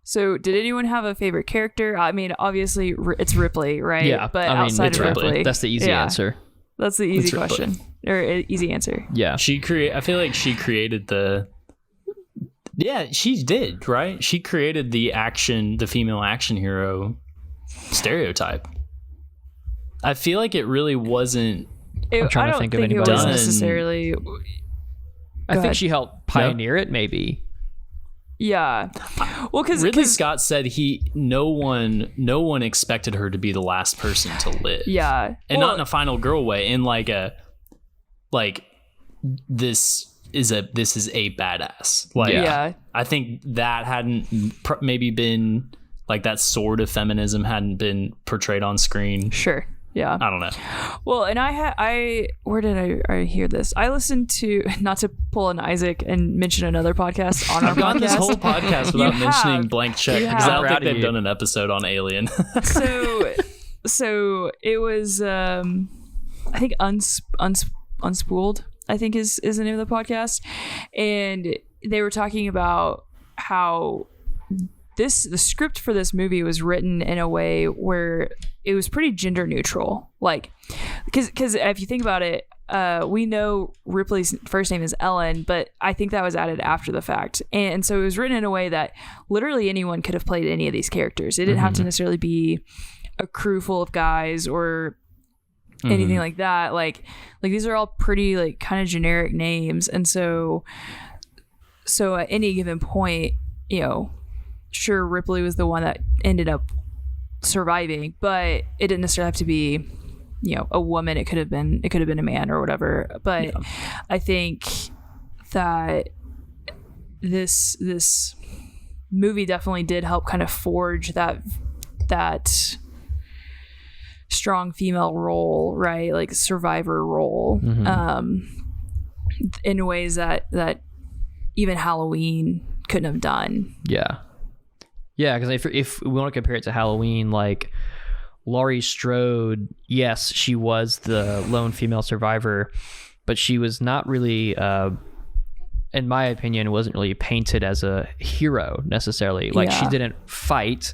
So did anyone have a favorite character? I mean, obviously it's Ripley, right? Yeah. But outside of Ripley, that's the easy answer. That's the easy question or easy answer. Yeah. I feel like she created she did, right? She created the female action hero stereotype. I feel like it really wasn't. I'm trying to think of anybody else necessarily. I think she helped pioneer it, maybe. Yeah. Well, because Ridley Scott said no one expected her to be the last person to live. Yeah. And not in a final girl way, in like this is a badass. Like, I think that hadn't maybe been like that sort of feminism hadn't been portrayed on screen. Sure. Yeah. I don't know. Well, and where did I hear this? I listened to, not to pull an Isaac and mention another podcast on our podcast. I've gone this whole podcast without mentioning Blank Check because I don't think they've done an episode on Alien. So it was, I think Unspooled, I think is the name of the podcast. And they were talking about how the script for this movie was written in a way where it was pretty gender neutral. Like, because if you think about it, we know Ripley's first name is Ellen, but I think that was added after the fact. And so it was written in a way that literally anyone could have played any of these characters. It didn't have to necessarily be a crew full of guys or anything like that. Like these are all pretty like kind of generic names. And so at any given point, you know, sure, Ripley was the one that ended up surviving, but it didn't necessarily have to be, you know, a woman. It could have been a man or whatever. But I think that this movie definitely did help kind of forge that strong female role, right? Like survivor role, in ways that even Halloween couldn't have done. Yeah, because if we want to compare it to Halloween, like Laurie Strode, yes, she was the lone female survivor, but she was not really, in my opinion, wasn't really painted as a hero necessarily. Like she didn't fight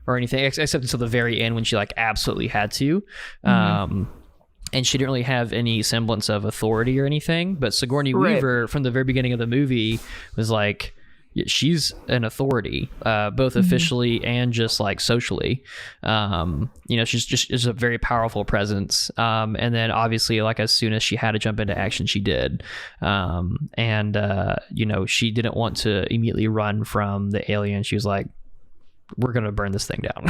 or anything, except until the very end when she like absolutely had to. And she didn't really have any semblance of authority or anything. But Sigourney Weaver, from the very beginning of the movie, was like, she's an authority, both officially and just like socially. You know, she's just a very powerful presence. And then obviously, like as soon as she had to jump into action, she did. And you know, she didn't want to immediately run from the alien. She was like, we're going to burn this thing down.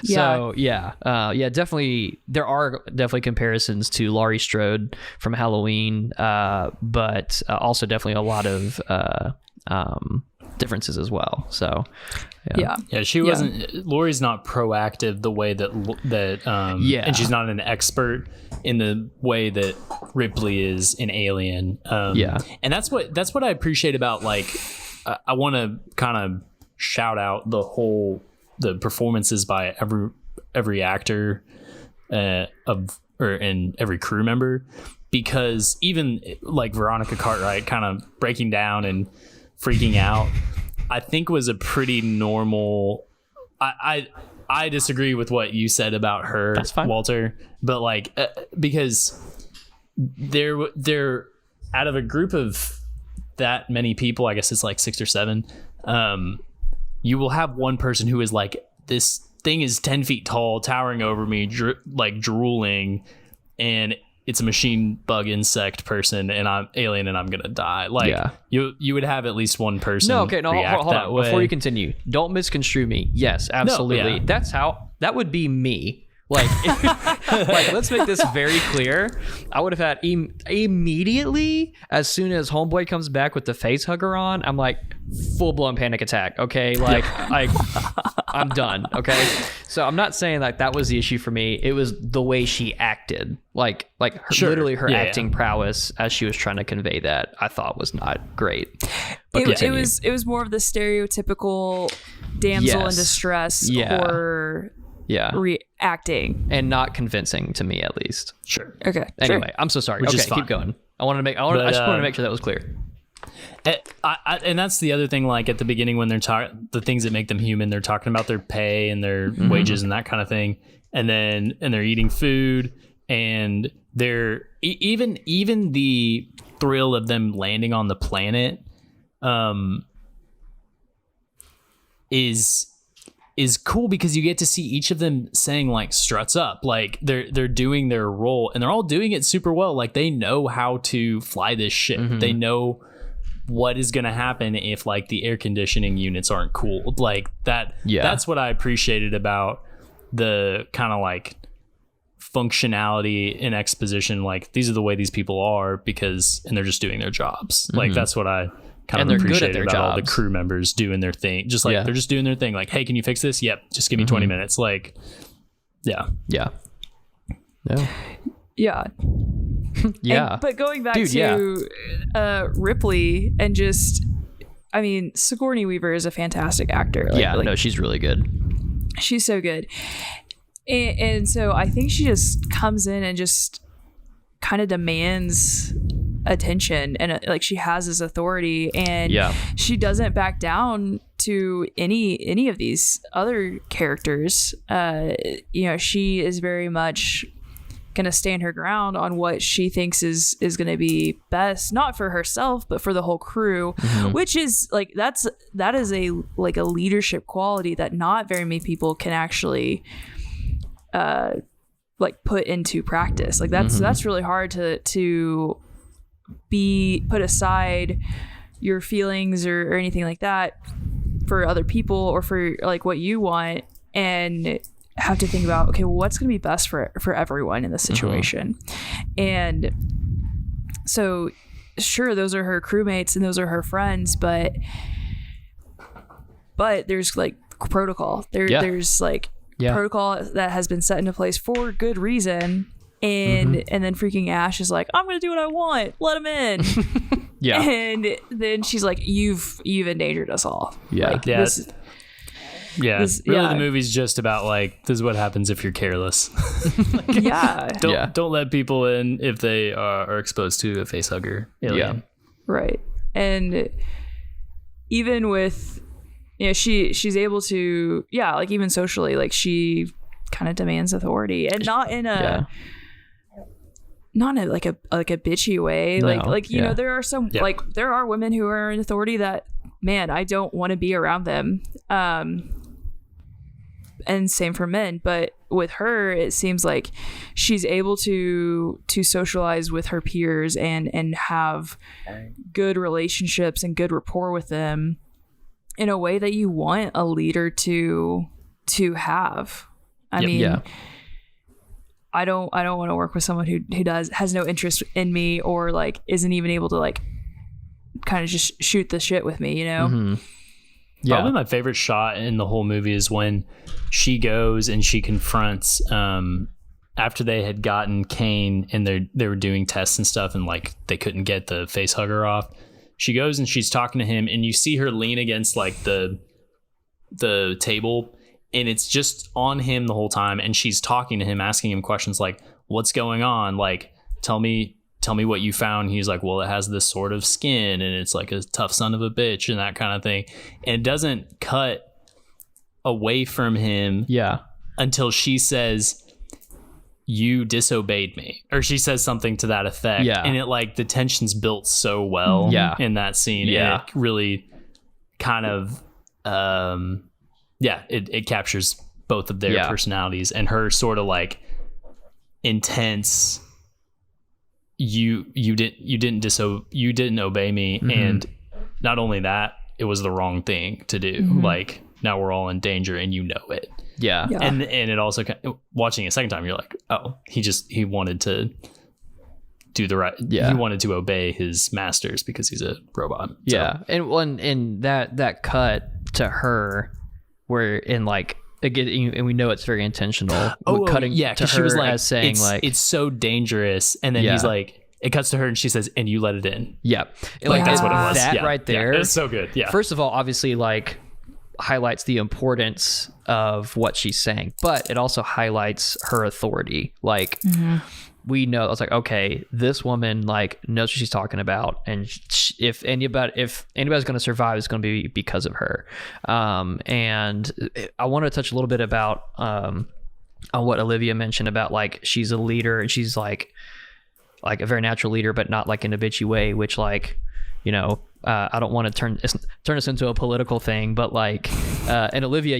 So definitely. There are definitely comparisons to Laurie Strode from Halloween, but also definitely a lot of differences as well. So she wasn't, Laurie's not proactive the way that and she's not an expert in the way that Ripley is in Alien. And that's what I appreciate about, like, I want to kind of shout out the performances by every actor and every crew member, because even like Veronica Cartwright kind of breaking down and freaking out, I think was a pretty normal. I disagree with what you said about her. That's fine, Walter, but like because they're out of a group of that many people, I guess it's like 6 or 7. You will have one person who is like, this thing is 10 feet tall, towering over me, like drooling, and it's a machine bug insect person, and I'm alien, and I'm gonna die. Like you would have at least one person. Hold on. Before you continue, don't misconstrue me. Yes, absolutely. That would be me. Like, like, let's make this very clear. I would have had immediately, as soon as Homeboy comes back with the face hugger on, I'm like, full blown panic attack. Okay, like I'm done. Okay, so I'm not saying like that was the issue for me. It was the way she acted, like literally her acting prowess as she was trying to convey that. I thought was not great. But it was more of the stereotypical damsel in distress or reacting, and not convincing to me, at least. Sure. Okay. Anyway, I'm so sorry. Okay, keep going. I just wanted to make sure that was clear. And that's the other thing. Like at the beginning, when they're talking, the things that make them human, they're talking about their pay and their wages and that kind of thing, and they're eating food, and they're even the thrill of them landing on the planet, is cool, because you get to see each of them saying like struts up, like they're doing their role, and they're all doing it super well. Like they know how to fly this ship. They know what is going to happen if like the air conditioning units aren't cooled, like that. That's what I appreciated about the kind of like functionality in exposition. Like these are the way these people are, and they're just doing their jobs. Like that's what I kind of appreciate about all the crew members doing their thing. Just like they're just doing their thing. Like, hey, can you fix this? Yep. Just give me 20 minutes. Like, yeah. But going back to Ripley, and just, I mean, Sigourney Weaver is a fantastic actor. She's really good. She's so good. And so I think she just comes in and just kind of demands attention, and like she has this authority, and she doesn't back down to any of these other characters. You know, she is very much gonna stand her ground on what she thinks is gonna be best, not for herself but for the whole crew, which is like that is a leadership quality that not very many people can actually like put into practice. Like that's really hard to be put aside your feelings or anything like that for other people or for like what you want, and have to think about, okay, well, what's going to be best for everyone in this situation. And so sure, those are her crewmates and those are her friends, but there's like protocol there's like protocol that has been set into place for good reason. And then freaking Ash is like, I'm gonna do what I want, let him in. And then she's like, you've endangered us all. Like, really the movie's just about like, this is what happens if you're careless. Don't let people in if they are exposed to a facehugger alien. Right. And even with, you know, she's able to like even socially, like she kind of demands authority, and not in a like a bitchy way. Like you know, there are some like there are women who are in authority that, man, I don't want to be around them. And same for men, but with her, it seems like she's able to socialize with her peers and have good relationships and good rapport with them in a way that you want a leader to have. I mean, I don't want to work with someone who has no interest in me, or like isn't even able to like kind of just shoot the shit with me, you know? Probably my favorite shot in the whole movie is when she goes and she confronts after they had gotten Kane and they were doing tests and stuff, and like they couldn't get the face hugger off. She goes and she's talking to him, and you see her lean against like the table, and it's just on him the whole time, and she's talking to him, asking him questions like, what's going on? Like, tell me what you found. He's like, well, it has this sort of skin and it's like a tough son of a bitch and that kind of thing. And it doesn't cut away from him until she says, you disobeyed me, or she says something to that effect. And it like, the tension's built so well in that scene. And it really kind of it captures both of their personalities, and her sort of like intense, you didn't obey me, and not only that, it was the wrong thing to do. Like, now we're all in danger and you know it. And it also, watching it a second time, you're like, oh, he wanted to do the right, he wanted to obey his masters because he's a robot. And that cut to her where in like, again, and we know it's very intentional. Cutting to her, she was like, as saying it's so dangerous, and then he's like, it cuts to her and she says, and you let it in. Like that's what it was. That right there, it's so good. First of all, obviously, like, highlights the importance of what she's saying, but it also highlights her authority. Like, we know, I was like, okay, this woman like knows what she's talking about, and if anybody's going to survive, it's going to be because of her. And I want to touch a little bit about on what Olivia mentioned about like, she's a leader, and she's like a very natural leader, but not like in a bitchy way, which, like, you know, I don't want to turn this into a political thing, but like, and Olivia,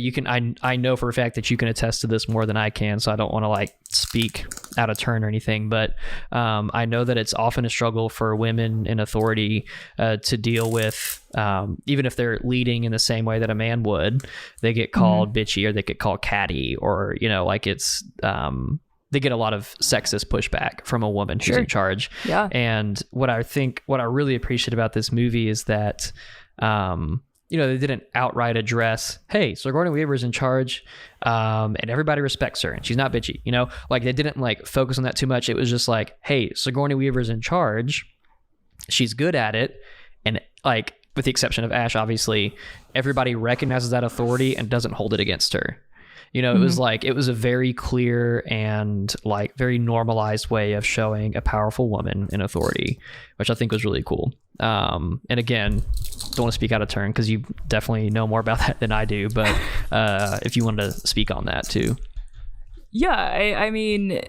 I know for a fact that you can attest to this more than I can, so I don't want to like speak out of turn or anything, but I know that it's often a struggle for women in authority to deal with, even if they're leading in the same way that a man would, they get called bitchy, or they get called catty, or, you know, like it's, they get a lot of sexist pushback from a woman who's in charge. And what I really appreciate about this movie is that, you know, they didn't outright address, hey, Sigourney Weaver's in charge, and everybody respects her and she's not bitchy, you know, like they didn't like focus on that too much. It was just like, hey, Sigourney Weaver's in charge, she's good at it, and like, with the exception of Ash, obviously, everybody recognizes that authority and doesn't hold it against her. You know, it was like, it was a very clear and like very normalized way of showing a powerful woman in authority, which I think was really cool. And again, don't want to speak out of turn because you definitely know more about that than I do, but if you wanted to speak on that too. Yeah, I mean,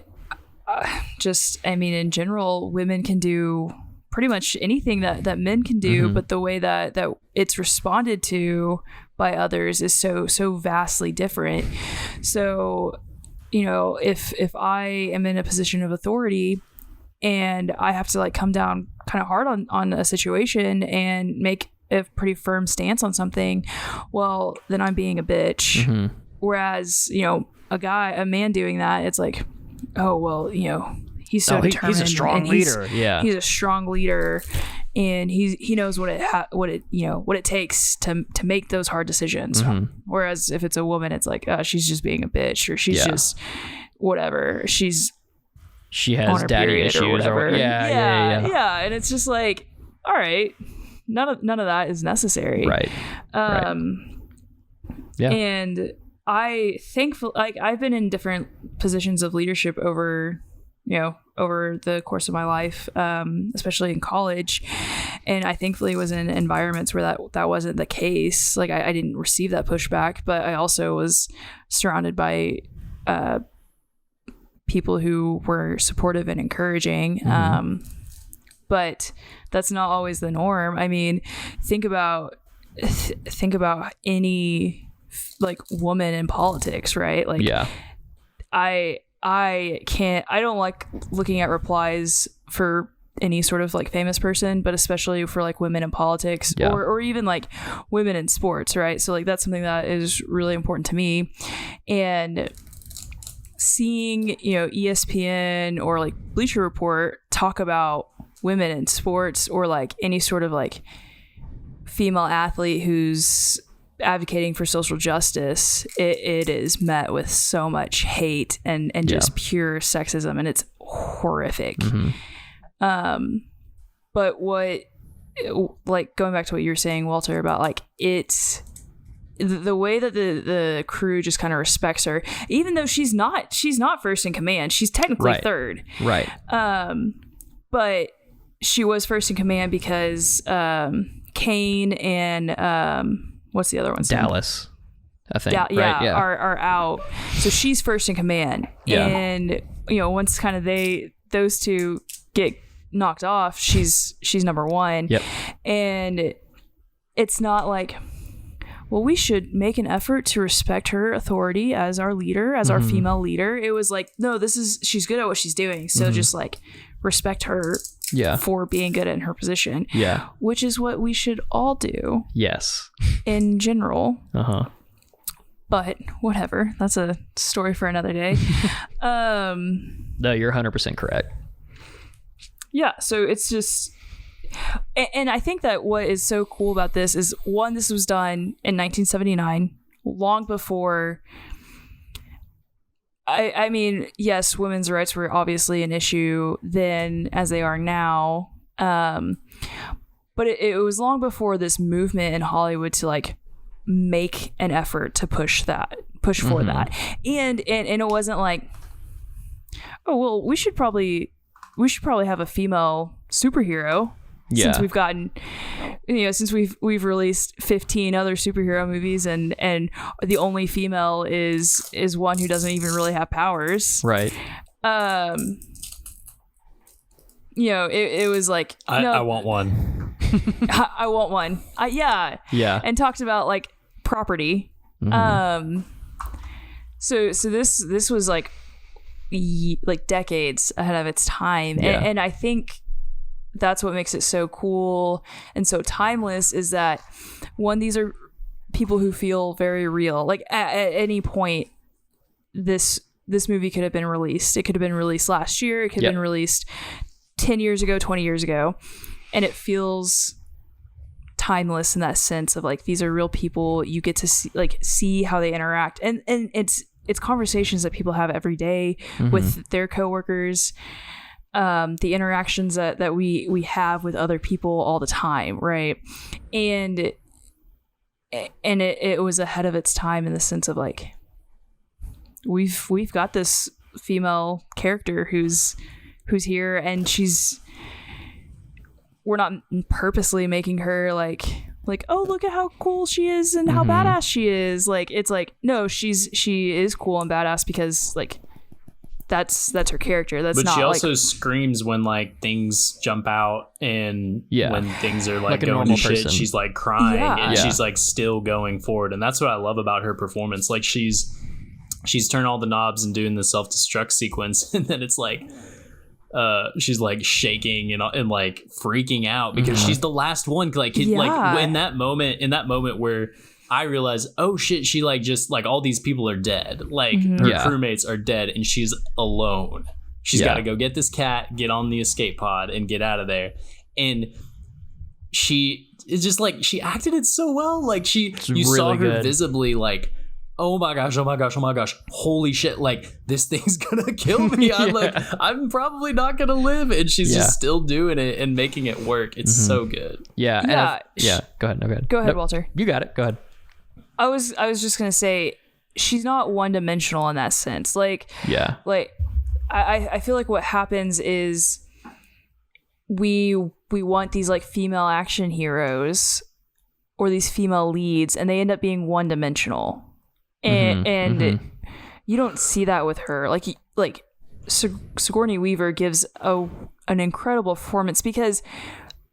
I mean, in general, women can do pretty much anything that men can do, but the way that it's responded to by others is so vastly different. So, you know, if I am in a position of authority and I have to like come down kind of hard on a situation and make a pretty firm stance on something, well, then I'm being a bitch. Whereas, you know, a man doing that, it's like, oh, well, you know, he's so determined. He's a strong leader. He's a strong leader, and he knows what it takes to make those hard decisions. Whereas if it's a woman, it's like, she's just being a bitch, or she's just whatever. She has daddy issues or whatever. Yeah. And it's just like, all right, none of that is necessary. Right. And I've been in different positions of leadership over the course of my life, especially in college. And I thankfully was in environments where that wasn't the case. Like I didn't receive that pushback, but I also was surrounded by people who were supportive and encouraging. But that's not always the norm. I mean, think about any like woman in politics, right? Like, I don't like looking at replies for any sort of like famous person, but especially for like women in politics or even like women in sports, right? So like that's something that is really important to me. And seeing, you know, ESPN or like Bleacher Report talk about women in sports, or like any sort of like female athlete who's advocating for social justice, it is met with so much hate and just pure sexism, and it's horrific. But what, like going back to what you were saying, Walter, about like it's the way that the crew just kind of respects her, even though she's not first in command. She's technically third, right? But she was first in command because Kane and what's the other one? Dallas, I think. Are out. So she's first in command. And you know, once kind of those two get knocked off, she's number one. And it's not like, well, we should make an effort to respect her authority as our leader, as our female leader. It was like, no, she's good at what she's doing. So just like respect her for being good in her position. Which is what we should all do. Yes. In general. But whatever. That's a story for another day. No, you're 100% correct. Yeah. So it's just, and I think that what is so cool about this is, one, this was done in 1979, long before. I mean, yes, women's rights were obviously an issue then as they are now. But it was long before this movement in Hollywood to like make an effort to push for that. And it wasn't like, oh, well, we should probably have a female superhero. Since we've gotten, you know, since we've released 15 other superhero movies, and the only female is one who doesn't even really have powers. Right. You know, it was like, I want one. I want one. Yeah. And talked about like property. So this was like decades ahead of its time. And I think that's what makes it so cool and so timeless, is that, one, these are people who feel very real. Like at any point, this movie could have been released. It could have been released last year. It could have been released 10 years ago, 20 years ago. And it feels timeless in that sense of like, these are real people. You get to see how they interact. And it's conversations that people have every day with their coworkers. The interactions that we have with other people all the time, right? And it was ahead of its time in the sense of like, we've got this female character who's here, and we're not purposely making her like, oh, look at how cool she is and how badass she is. Like, it's like, no, she is cool and badass because like that's her character. That's but not. She also screams when like things jump out and when things are like going to shit. Person. She's like crying and she's like still going forward, and that's what I love about her performance. Like she's turned all the knobs and doing the self-destruct sequence, and then it's like she's like shaking and like freaking out because she's the last one. Like like in that moment where I realized, oh shit, she like just like all these people are dead. Like her crewmates are dead and she's alone. She's got to go get this cat, get on the escape pod and get out of there. And it's just like, she acted it so well. Like you really saw her visibly like, oh my gosh, holy shit, like this thing's gonna kill me. I'm probably not gonna live. And she's just still doing it and making it work. It's so good. Yeah. Go ahead. No, go ahead. Go ahead, Walter. You got it. Go ahead. I was just gonna say she's not one-dimensional in that sense. Like I feel like what happens is we want these like female action heroes or these female leads, and they end up being one-dimensional, and you don't see that with her. Like Sigourney Weaver gives an incredible performance because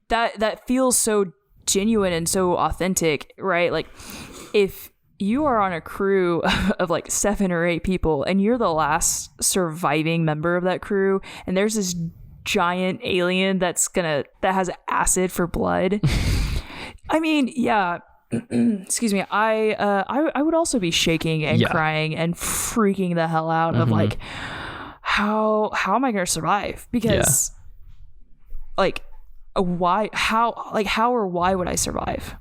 that feels so genuine and so authentic, right? Like, if you are on a crew of like 7 or 8 people and you're the last surviving member of that crew, and there's this giant alien that has acid for blood. I mean, excuse me. I would also be shaking and crying and freaking the hell out of like, how am I going to survive? Because like, how or why would I survive?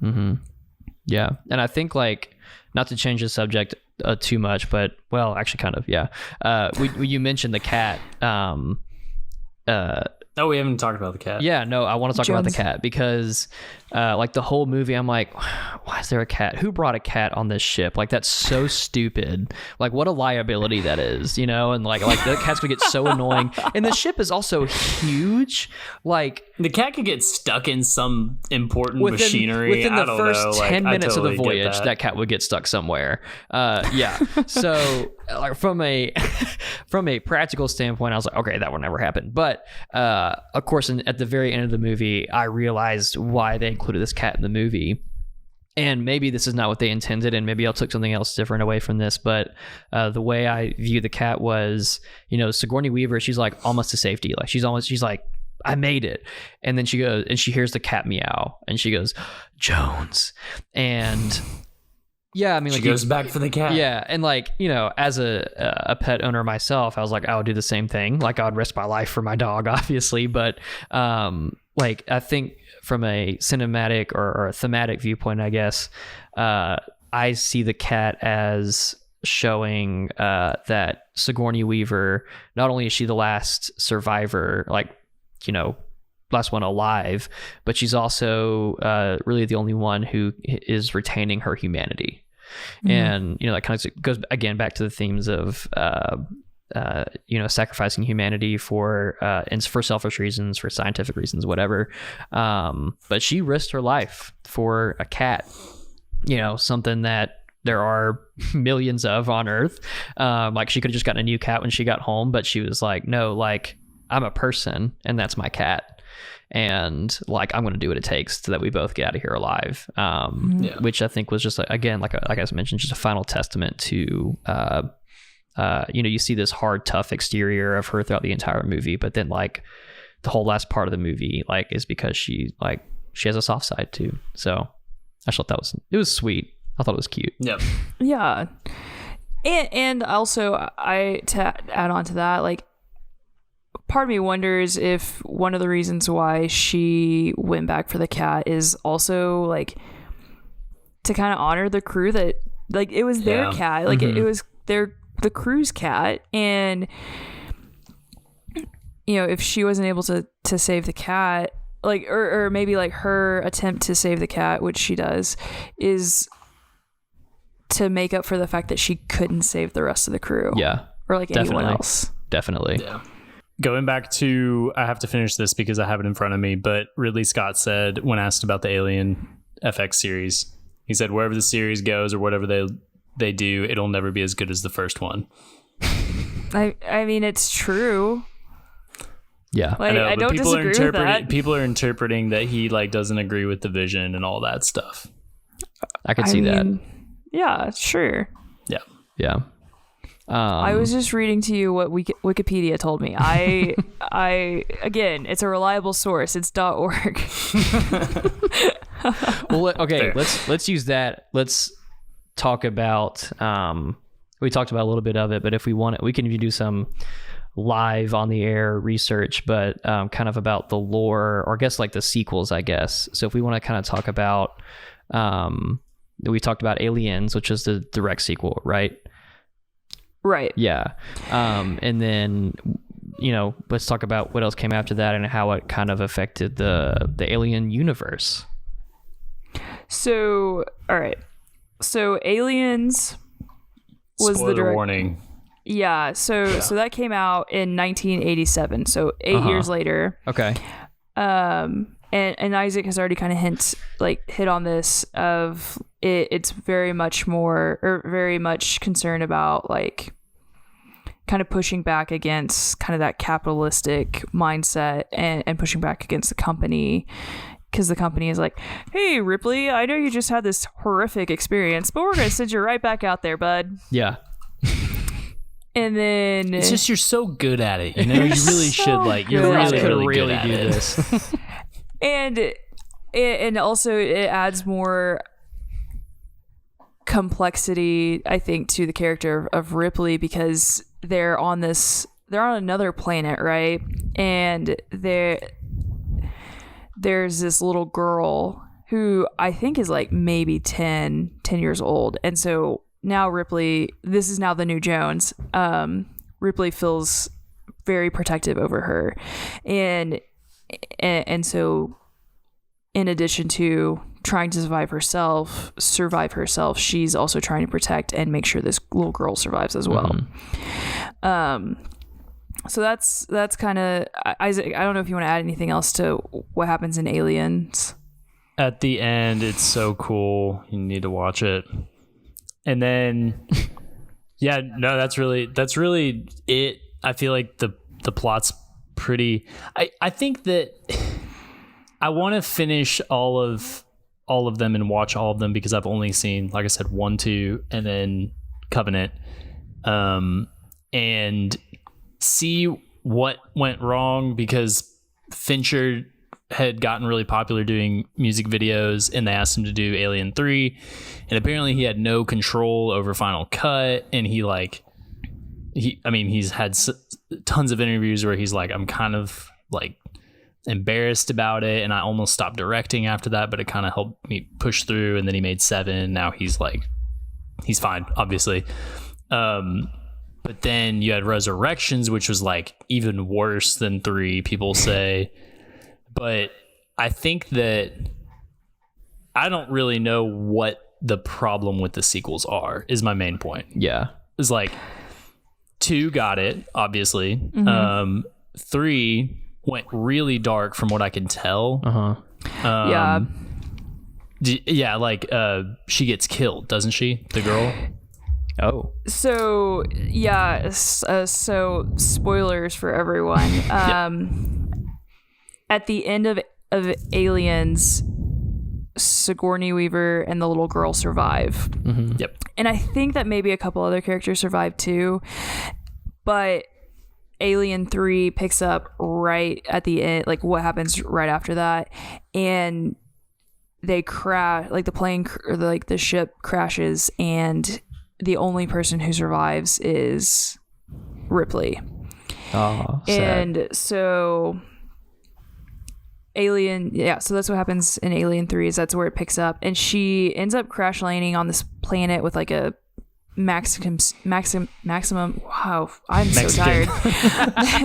Yeah. And I think like, not to change the subject too much, but well, actually kind of, you mentioned the cat. Oh, we haven't talked about the cat. Yeah, no, I want to talk about the cat because like the whole movie, I'm like, why is there a cat? Who brought a cat on this ship? Like, that's so stupid. Like, what a liability that is, you know? And like the cat's gonna get so annoying. And the ship is also huge. Like, the cat could get stuck in some important machinery. Within the first 10 minutes of the voyage, that cat would get stuck somewhere. So like from a practical standpoint, I was like, okay, that will never happen. But of course, at the very end of the movie, I realized why they included this cat in the movie. And maybe this is not what they intended, and maybe I took something else different away from this. But the way I view the cat was, you know, Sigourney Weaver, she's like almost to safety. Like she's like, I made it. And then she goes and she hears the cat meow and she goes, Jones. And yeah, I mean, like, she goes back for the cat. Yeah. And like, you know, as a pet owner myself, I was like, I would do the same thing. Like, I would risk my life for my dog, obviously. But like, I think from a cinematic or a thematic viewpoint, I guess, I see the cat as showing that Sigourney Weaver, not only is she the last survivor, like, you know, last one alive, but she's also really the only one who is retaining her humanity. And, you know, that kind of goes again back to the themes of, you know, sacrificing humanity for selfish reasons, for scientific reasons, whatever. But she risked her life for a cat, you know, something that there are millions of on Earth. Like, she could have just gotten a new cat when she got home, but she was like, no, like, I'm a person and that's my cat. And like, I'm going to do what it takes so that we both get out of here alive. Which I think was just, again, like I mentioned, just a final testament to, you know, you see this hard, tough exterior of her throughout the entire movie, but then like the whole last part of the movie, like, is because she has a soft side too. So I thought it was sweet. I thought it was cute. Yep. Yeah. And also to add on to that, like, part of me wonders if one of the reasons why she went back for the cat is also like to kind of honor the crew that, like, it was their cat, like it was the crew's cat, and you know, if she wasn't able to save the cat, like, or maybe like her attempt to save the cat, which she does, is to make up for the fact that she couldn't save the rest of the crew, or like anyone else. Definitely. Going back to, I have to finish this because I have it in front of me, but Ridley Scott said, when asked about the Alien FX series, he said, wherever the series goes or whatever they do, it'll never be as good as the first one. I mean, it's true. Yeah. Like, I don't disagree with that. People are interpreting that he like doesn't agree with the vision and all that stuff. I could see that. Yeah, sure. Yeah. Yeah. I was just reading to you what Wikipedia told me. I again, it's a reliable source. It's .org. Well, okay, Fair. let's use that. Let's talk about. We talked about a little bit of it, but if we want it, we can even do some live on the air research, but kind of about the lore, or I guess like the sequels, I guess. So if we want to kind of talk about, we talked about Aliens, which is the direct sequel, right? Right. Yeah. And then, let's talk about what else came after that and how it kind of affected the Alien universe. So, all right. So Aliens was Spoiler the direct warning. Yeah, so that came out in 1987, so 8 years later. Okay. And Isaac has already kind of hit on this of it's very much concerned about like kind of pushing back against kind of that capitalistic mindset and pushing back against the company, because the company is like, hey, Ripley, I know you just had this horrific experience, but we're going to send you right back out there, bud. Yeah. And then It's just you're so good at it. You really should like. You good. really good at do it. this. and also it adds more complexity, I think, to the character of Ripley, because they're on another planet, right? And there's this little girl who I think is like maybe 10 years old. And so now Ripley, this is now the new Jones. Ripley feels very protective over her. And so in addition to trying to survive herself, she's also trying to protect and make sure this little girl survives as well. Mm-hmm. So that's kind of, Isaac, I don't know if you want to add anything else to what happens in Aliens. At the end, it's so cool. You need to watch it. And then, yeah, no, that's really it. I feel like the plot's pretty. I think that I want to finish all of them and watch all of them, because I've only seen, like I said, 1, 2, and then Covenant, and see what went wrong, because Fincher had gotten really popular doing music videos, and they asked him to do Alien 3, and apparently he had no control over Final Cut, and he's had tons of interviews where he's like, I'm kind of like embarrassed about it, and I almost stopped directing after that, but it kind of helped me push through. And then he made 7. Now he's fine, obviously. But then you had Resurrections, which was like even worse than 3, people say. But I think that I don't really know what the problem with the sequels are, is my main point. Yeah. It's like 2 got it, obviously. Mm-hmm. 3 went really dark from what I can tell. Yeah. Yeah, like she gets killed, doesn't she? The girl? Oh. So, yeah, so spoilers for everyone. At the end of Aliens, Sigourney Weaver and the little girl survive. Mm-hmm. Yep. And I think that maybe a couple other characters survive too. But Alien 3 picks up right at the end, like what happens right after that. And they crash, like the plane, or the ship crashes, and the only person who survives is Ripley. Oh, sad. And so so that's what happens in Alien 3, is that's where it picks up, and she ends up crash landing on this planet with like a maximum wow, I'm so tired.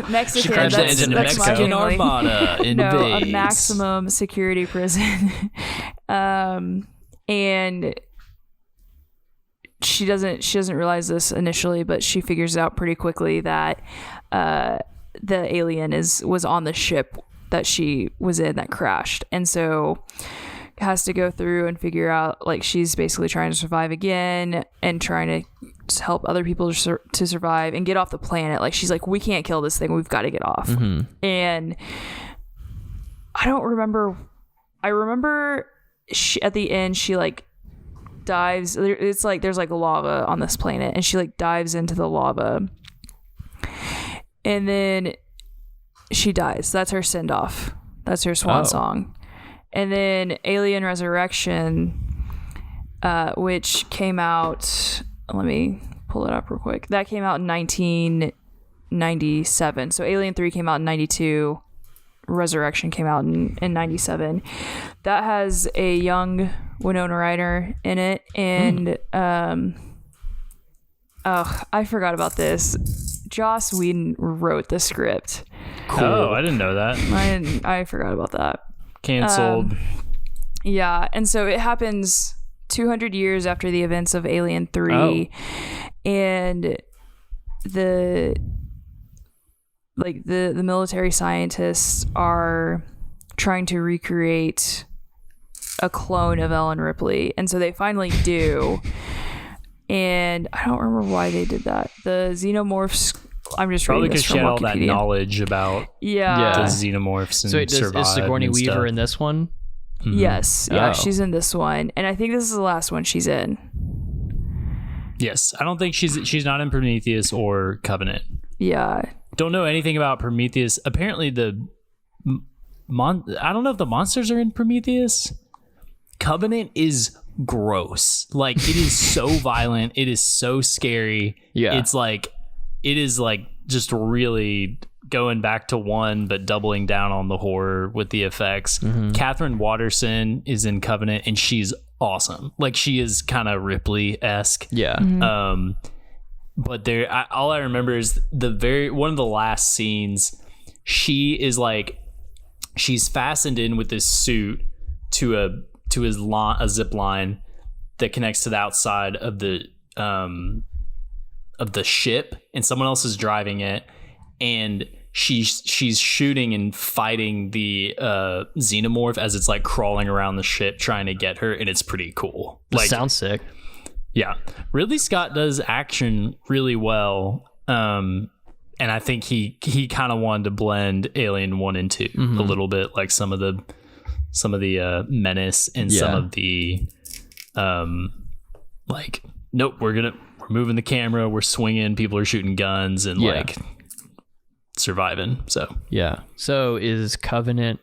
Mexican, She crashed that's into Mexican Armada invades. A maximum security prison. And she doesn't realize this initially, but she figures out pretty quickly that the alien was on the ship that she was in that crashed. And so has to go through and figure out, like, she's basically trying to survive again and trying to help other people to survive and get off the planet. Like, she's like, we can't kill this thing, we've got to get off. And I remember at the end she like dives, it's like there's like lava on this planet, and she like dives into the lava and then she dies. That's her send off. That's her swan song. And then Alien Resurrection, which came out, let me pull it up real quick. That came out in 1997. So Alien 3 came out in 92. Resurrection came out in 97. That has a young Winona Ryder in it. And I forgot about this. Joss Whedon wrote the script. Cool. Oh, I didn't know that. I forgot about that. Canceled. Yeah, and so it happens 200 years after the events of Alien 3, and the military scientists are trying to recreate a clone of Ellen Ripley, and so they finally do. And I don't remember why they did that. The xenomorphs. I'm just probably because she had all that knowledge about the xenomorphs and is Sigourney Weaver in this one? Mm-hmm. Yes, yeah, she's in this one, and I think this is the last one she's in. Yes, I don't think she's not in Prometheus or Covenant. Yeah, don't know anything about Prometheus. Apparently, I don't know if the monsters are in Prometheus. Covenant is gross. Like, it is so violent. It is so scary. Yeah, it is like just really going back to one, but doubling down on the horror with the effects. Catherine Waterston is in Covenant, and she's awesome. Like, she is kind of Ripley-esque. Yeah. But all I remember is one of the last scenes. She is like, she's fastened in with this suit to a zip line that connects to the outside of the ship, and someone else is driving it, and she's shooting and fighting the xenomorph as it's like crawling around the ship trying to get her, and it's pretty cool. Like, sounds sick. Yeah, Ridley Scott does action really well, and I think he kind of wanted to blend Alien 1 and 2 a little bit, like some of the menace and some of the like, nope, we're moving the camera, we're swinging, people are shooting guns and like surviving. So is Covenant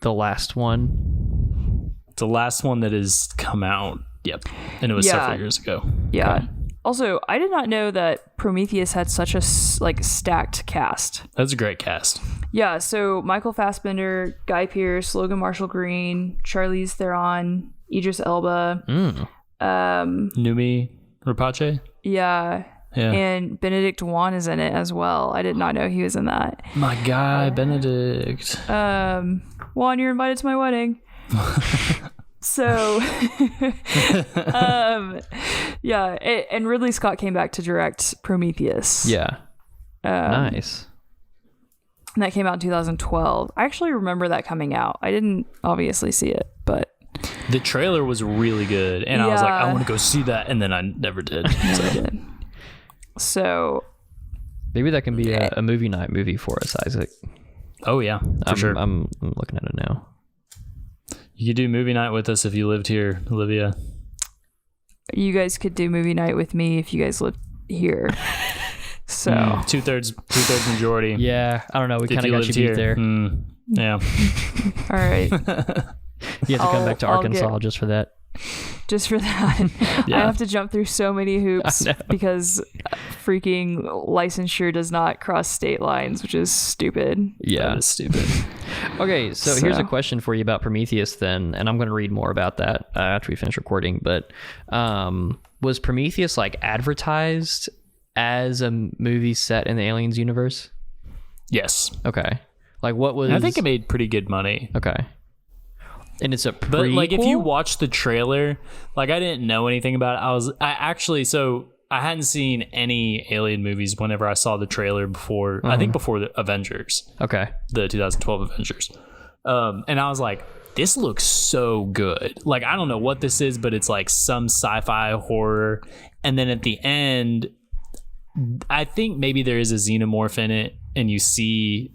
the last one? It's the last one that has come out. Yep. And it was several years ago. Yeah. Okay. Also, I did not know that Prometheus had such a stacked cast. That's a great cast. Yeah, so Michael Fassbender, Guy Pearce, Logan Marshall Green, Charlize Theron, Idris Elba, Numi Rapace. Yeah. And Benedict Wong is in it as well. I did not know he was in that. My guy, Benedict. Juan, you're invited to my wedding. So, and Ridley Scott came back to direct Prometheus. Yeah. Nice. And that came out in 2012. I actually remember that coming out. I didn't obviously see it, but the trailer was really good, and I was like, I want to go see that, and then I never did. So maybe that can be a movie night movie for us, Isaac. Oh yeah, for sure. I'm looking at it now. You could do movie night with us if you lived here, Olivia. You guys could do movie night with me if you guys lived here. So two-thirds majority. Yeah, I don't know. We kind of got you beat there. Yeah. All right. You have to come back to Arkansas just for that. Just for that. Yeah. I have to jump through so many hoops because freaking licensure does not cross state lines, which is stupid. Yeah. That is stupid. Okay, so here's a question for you about Prometheus then, and I'm going to read more about that after we finish recording, but was Prometheus like advertised as a movie set in the Aliens universe? Yes. Okay. Like, what was... I think it made pretty good money. Okay. And it's a prequel? But like, if you watch the trailer, like, I didn't know anything about it. I hadn't seen any Alien movies whenever I saw the trailer before. I think before the Avengers. Okay. The 2012 Avengers. And I was like, this looks so good. Like, I don't know what this is, but it's like some sci-fi horror. And then at the end, I think maybe there is a xenomorph in it, and you see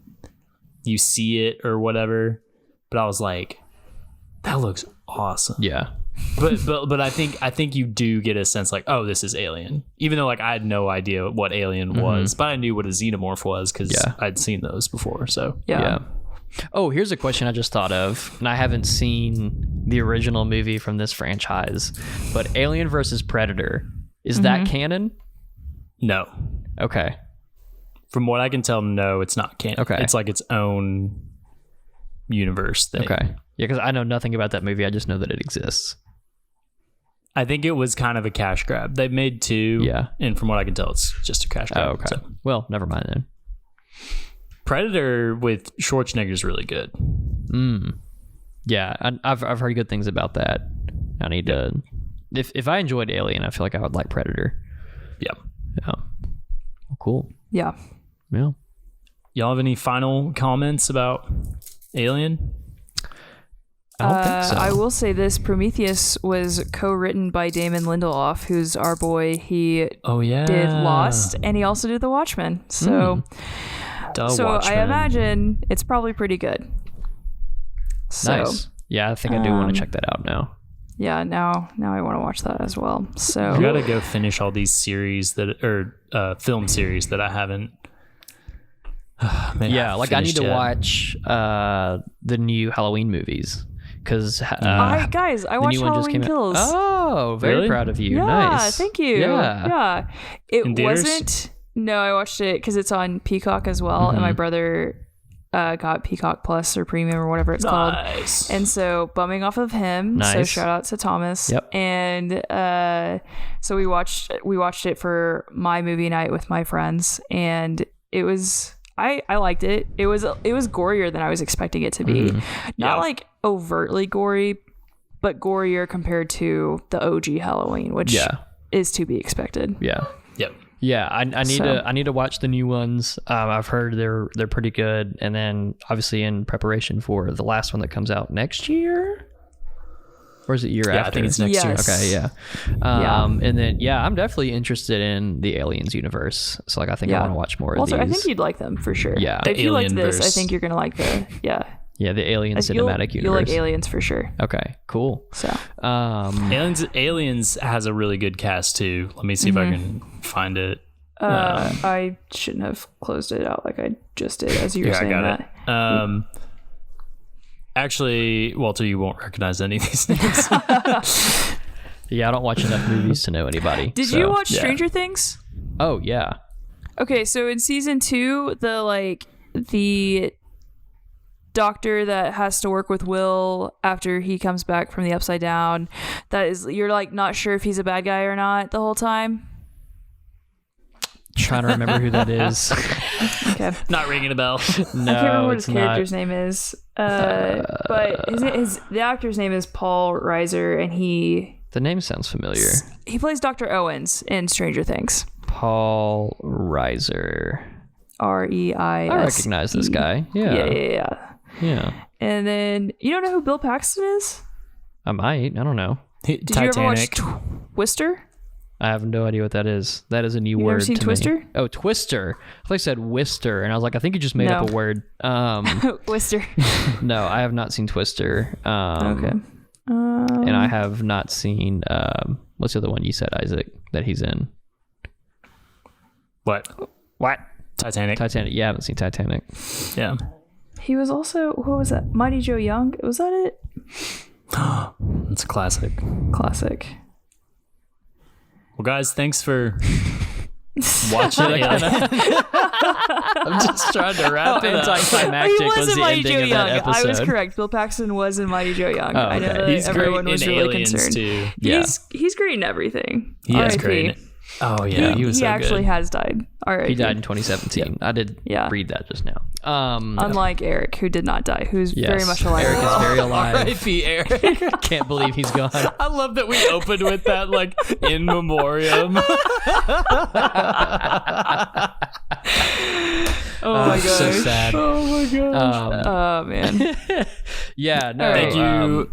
it or whatever. But I was like, that looks awesome. Yeah. But I think you do get a sense like, oh, this is Alien. Even though like I had no idea what Alien was, but I knew what a xenomorph was because I'd seen those before. So yeah. Oh, here's a question I just thought of, and I haven't seen the original movie from this franchise, but Alien versus Predator, is that canon? No. Okay. From what I can tell, no, it's not canon. Okay. It's like its own universe thing. Okay. Yeah, because I know nothing about that movie. I just know that it exists. I think it was kind of a cash grab. They made 2. Yeah. And from what I can tell, it's just a cash grab. Oh, okay. So. Well, never mind then. Predator with Schwarzenegger is really good. Yeah, I've heard good things about that. I need to... If I enjoyed Alien, I feel like I would like Predator. Yeah. Well, cool. Yeah. Yeah. Y'all have any final comments about Alien? I don't think so. I will say this: Prometheus was co-written by Damon Lindelof, who's our boy. He did Lost, and he also did The Watchmen. So, Watchmen. I imagine it's probably pretty good. So, nice. Yeah, I think I do want to check that out now. Yeah, now I want to watch that as well. So I gotta go finish all these series film series that I haven't. Yeah, like I need to watch the new Halloween movies. Because I watched Halloween Kills. Oh, very proud of you. Yeah, nice. Thank you. Yeah. It wasn't. No, I watched it because it's on Peacock as well, and my brother got Peacock Plus or Premium or whatever it's called. And so bumming off of him. Nice. So shout out to Thomas. Yep. And so we watched it for my movie night with my friends, and it was. I liked it. It was gorier than I was expecting it to be. Not like overtly gory, but gorier compared to the OG Halloween, which is to be expected. Yeah. Yep. Yeah, I need to watch the new ones. I've heard they're pretty good, and then obviously in preparation for the last one that comes out next year. Or is it year after? I think it's next year. Okay, yeah. And then, I'm definitely interested in the Aliens universe. So, like, I think I want to watch more of these. I think you'd like them for sure. Yeah. If you like this, I think you're going to like the Alien cinematic universe. You'll like Aliens for sure. Okay, cool. So, Aliens has a really good cast, too. Let me see if I can find it. I shouldn't have closed it out like I just did as you were saying that. Actually, Walter, you won't recognize any of these names. Yeah, I don't watch enough movies to know anybody. Did you watch Stranger Things? Oh, yeah. Okay, so in season 2, the doctor that has to work with Will after he comes back from the Upside Down, you're like not sure if he's a bad guy or not the whole time. Trying to remember who that is. Okay. Not ringing a bell. No, I can't remember what his character's name is. But the actor's name is Paul Reiser, and the name sounds familiar. He plays Dr. Owens in Stranger Things. Paul Reiser. Reis. I recognize this guy. Yeah. And then you don't know who Bill Paxton is? I might. I don't know. Did you ever watch Twister? I have no idea what that is. That is a new word. You ever seen Twister? Me. Oh, Twister. I thought you said Wister, and I was like, I think you just made up a word. Twister. No, I have not seen Twister. Okay. And I have not seen what's the other one you said, Isaac, that he's in? What? Titanic. Yeah, I haven't seen Titanic. Yeah. He was also, what was that? Mighty Joe Young? Was that it? It's a classic. Well, guys, thanks for watching it. I'm just trying to wrap it up. Anticlimactic was the ending of that episode. I was correct. Bill Paxton was in Mighty Joe Young. Oh, okay. I know that he's everyone great was in really Aliens concerned. Too. Yeah. He's great in everything. He is great. Oh yeah, he was so good. He actually has died. All right. He died in 2017. I did read that just now. Unlike Eric, who did not die, who's very much alive. Eric is very alive. R.I.P. Eric. Can't believe he's gone. I love that we opened with that, like, in memoriam. Oh my gosh. So sad. Oh my gosh. Oh man. Yeah, no. Thank you.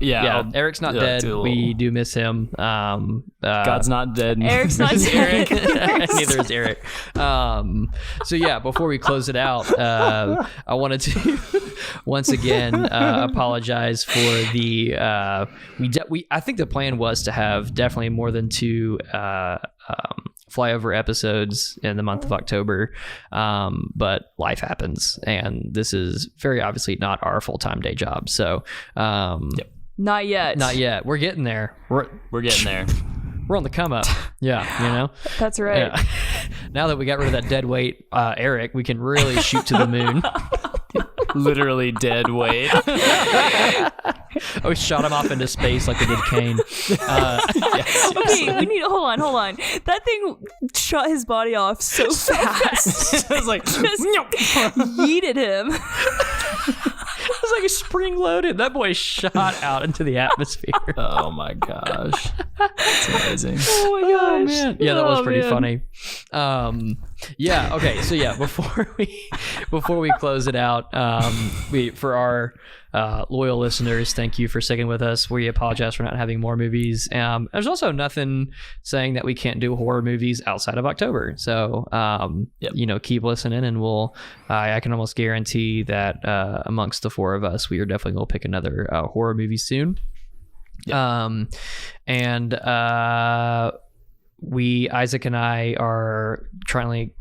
Eric's not dead. We do miss him. God's not dead. Eric's not dead. Neither is Eric. So yeah, before we close it out, I wanted to once again apologize for the I think the plan was to have definitely more than 2 Flyover episodes in the month of October, but life happens, and this is very obviously not our full-time day job. So Not yet. We're getting there. We're getting there. We're on the come up. Yeah, That's right. Yeah. Now that we got rid of that dead weight, Eric, we can really shoot to the moon. Literally dead weight. We shot him off into space like they did Kane. Okay, we need hold on. That thing shot his body off so fast. I was like, Just yeeted him. It was like a spring loaded. That boy shot out into the atmosphere. oh my gosh, that's amazing. Oh my gosh. Man. Yeah, that was pretty funny. Yeah. Okay. So yeah, before we close it out, for our loyal listeners, thank you for sticking with us. We apologize for not having more movies. There's also nothing saying that we can't do horror movies outside of October. So keep listening, and I can almost guarantee that amongst the 4 of us, we are definitely going to pick another horror movie soon. Yep. Isaac and I are currently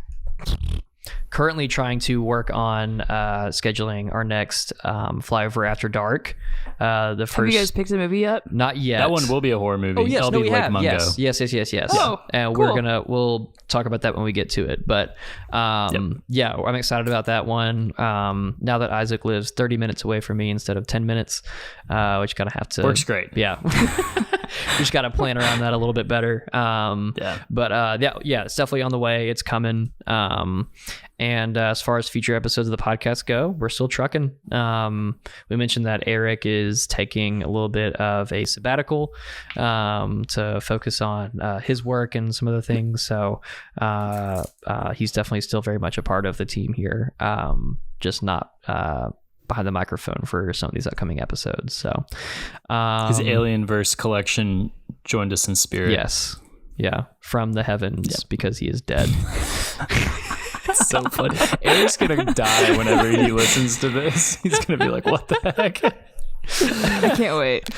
trying to work on scheduling our next Flyover After Dark. Have you guys picked a movie yet? Not yet. That one will be a horror movie. Oh yes, we have. Mungo. Yes. Oh, and cool. we'll talk about that when we get to it. But I'm excited about that one. Now that Isaac lives 30 minutes away from me instead of 10 minutes, which kind of have to works great. Yeah. We just got to plan around that a little bit better. But it's definitely on the way. It's coming. And as far as future episodes of the podcast go, we're still trucking. We mentioned that Eric is taking a little bit of a sabbatical to focus on his work and some other things. So he's definitely still very much a part of the team here, just not behind the microphone for some of these upcoming episodes. So his Alienverse collection joined us in spirit. Yes. Yeah. From the heavens, because he is dead. It's so funny. Eric's gonna die whenever he listens to this. He's gonna be like, what the heck? I can't wait.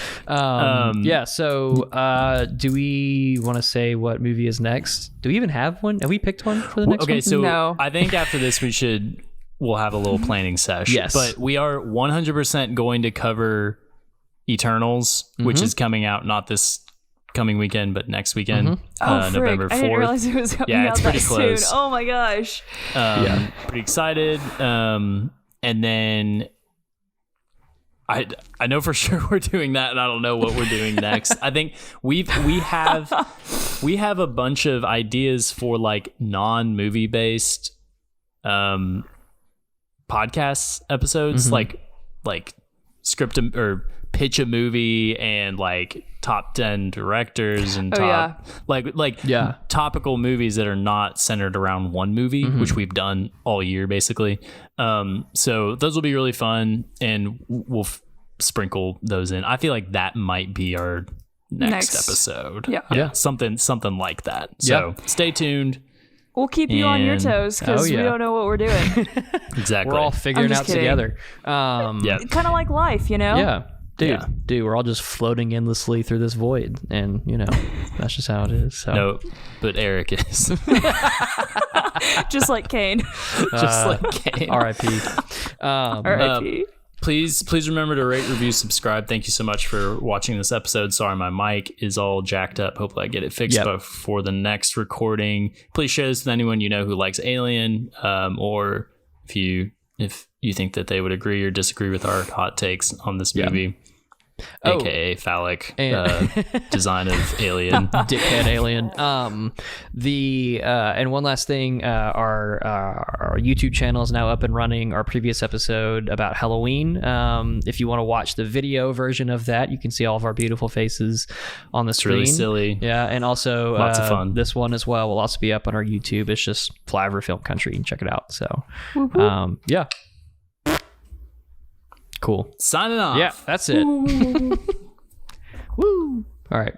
So do we want to say what movie is next? Do we even have one? Have we picked one for the next one? Okay, so no. I think after this we'll have a little planning session. Yes. But we are 100% going to cover Eternals, which is coming out not this coming weekend, but next weekend, November 4th. I didn't realize it was coming out it's pretty that close. soon. Oh my gosh. Pretty excited. And then I know for sure we're doing that, and I don't know what we're doing next. I think we have a bunch of ideas for like non-movie based podcast episodes, like script or pitch a movie and like top 10 directors and topical movies that are not centered around one movie, which we've done all year basically. So those will be really fun, and we'll sprinkle those in. I feel like that might be our next episode. Yeah. Something like that. So stay tuned. We'll keep you on your toes because we don't know what we're doing. Exactly. We're all figuring out together. Kind of like life, you know? Yeah. Dude, we're all just floating endlessly through this void, and that's just how it is. So. No, but Eric is. Just like Kane. R.I.P. R.I.P. Please remember to rate, review, subscribe. Thank you so much for watching this episode. Sorry, my mic is all jacked up. Hopefully I get it fixed before the next recording. Please share this with anyone you know who likes Alien, or if you think that they would agree or disagree with our hot takes on this movie. aka phallic design of alien. Dickhead alien. And one last thing, our YouTube channel is now up and running. Our previous episode about Halloween. If you want to watch the video version of that, you can see all of our beautiful faces on the screen. Really silly. Yeah, and also lots of fun. This one as well will also be up on our YouTube. It's just Flyover Film Country. You can check it out. So, yeah. Cool. Signing off. Yeah, that's it. Woo. All right.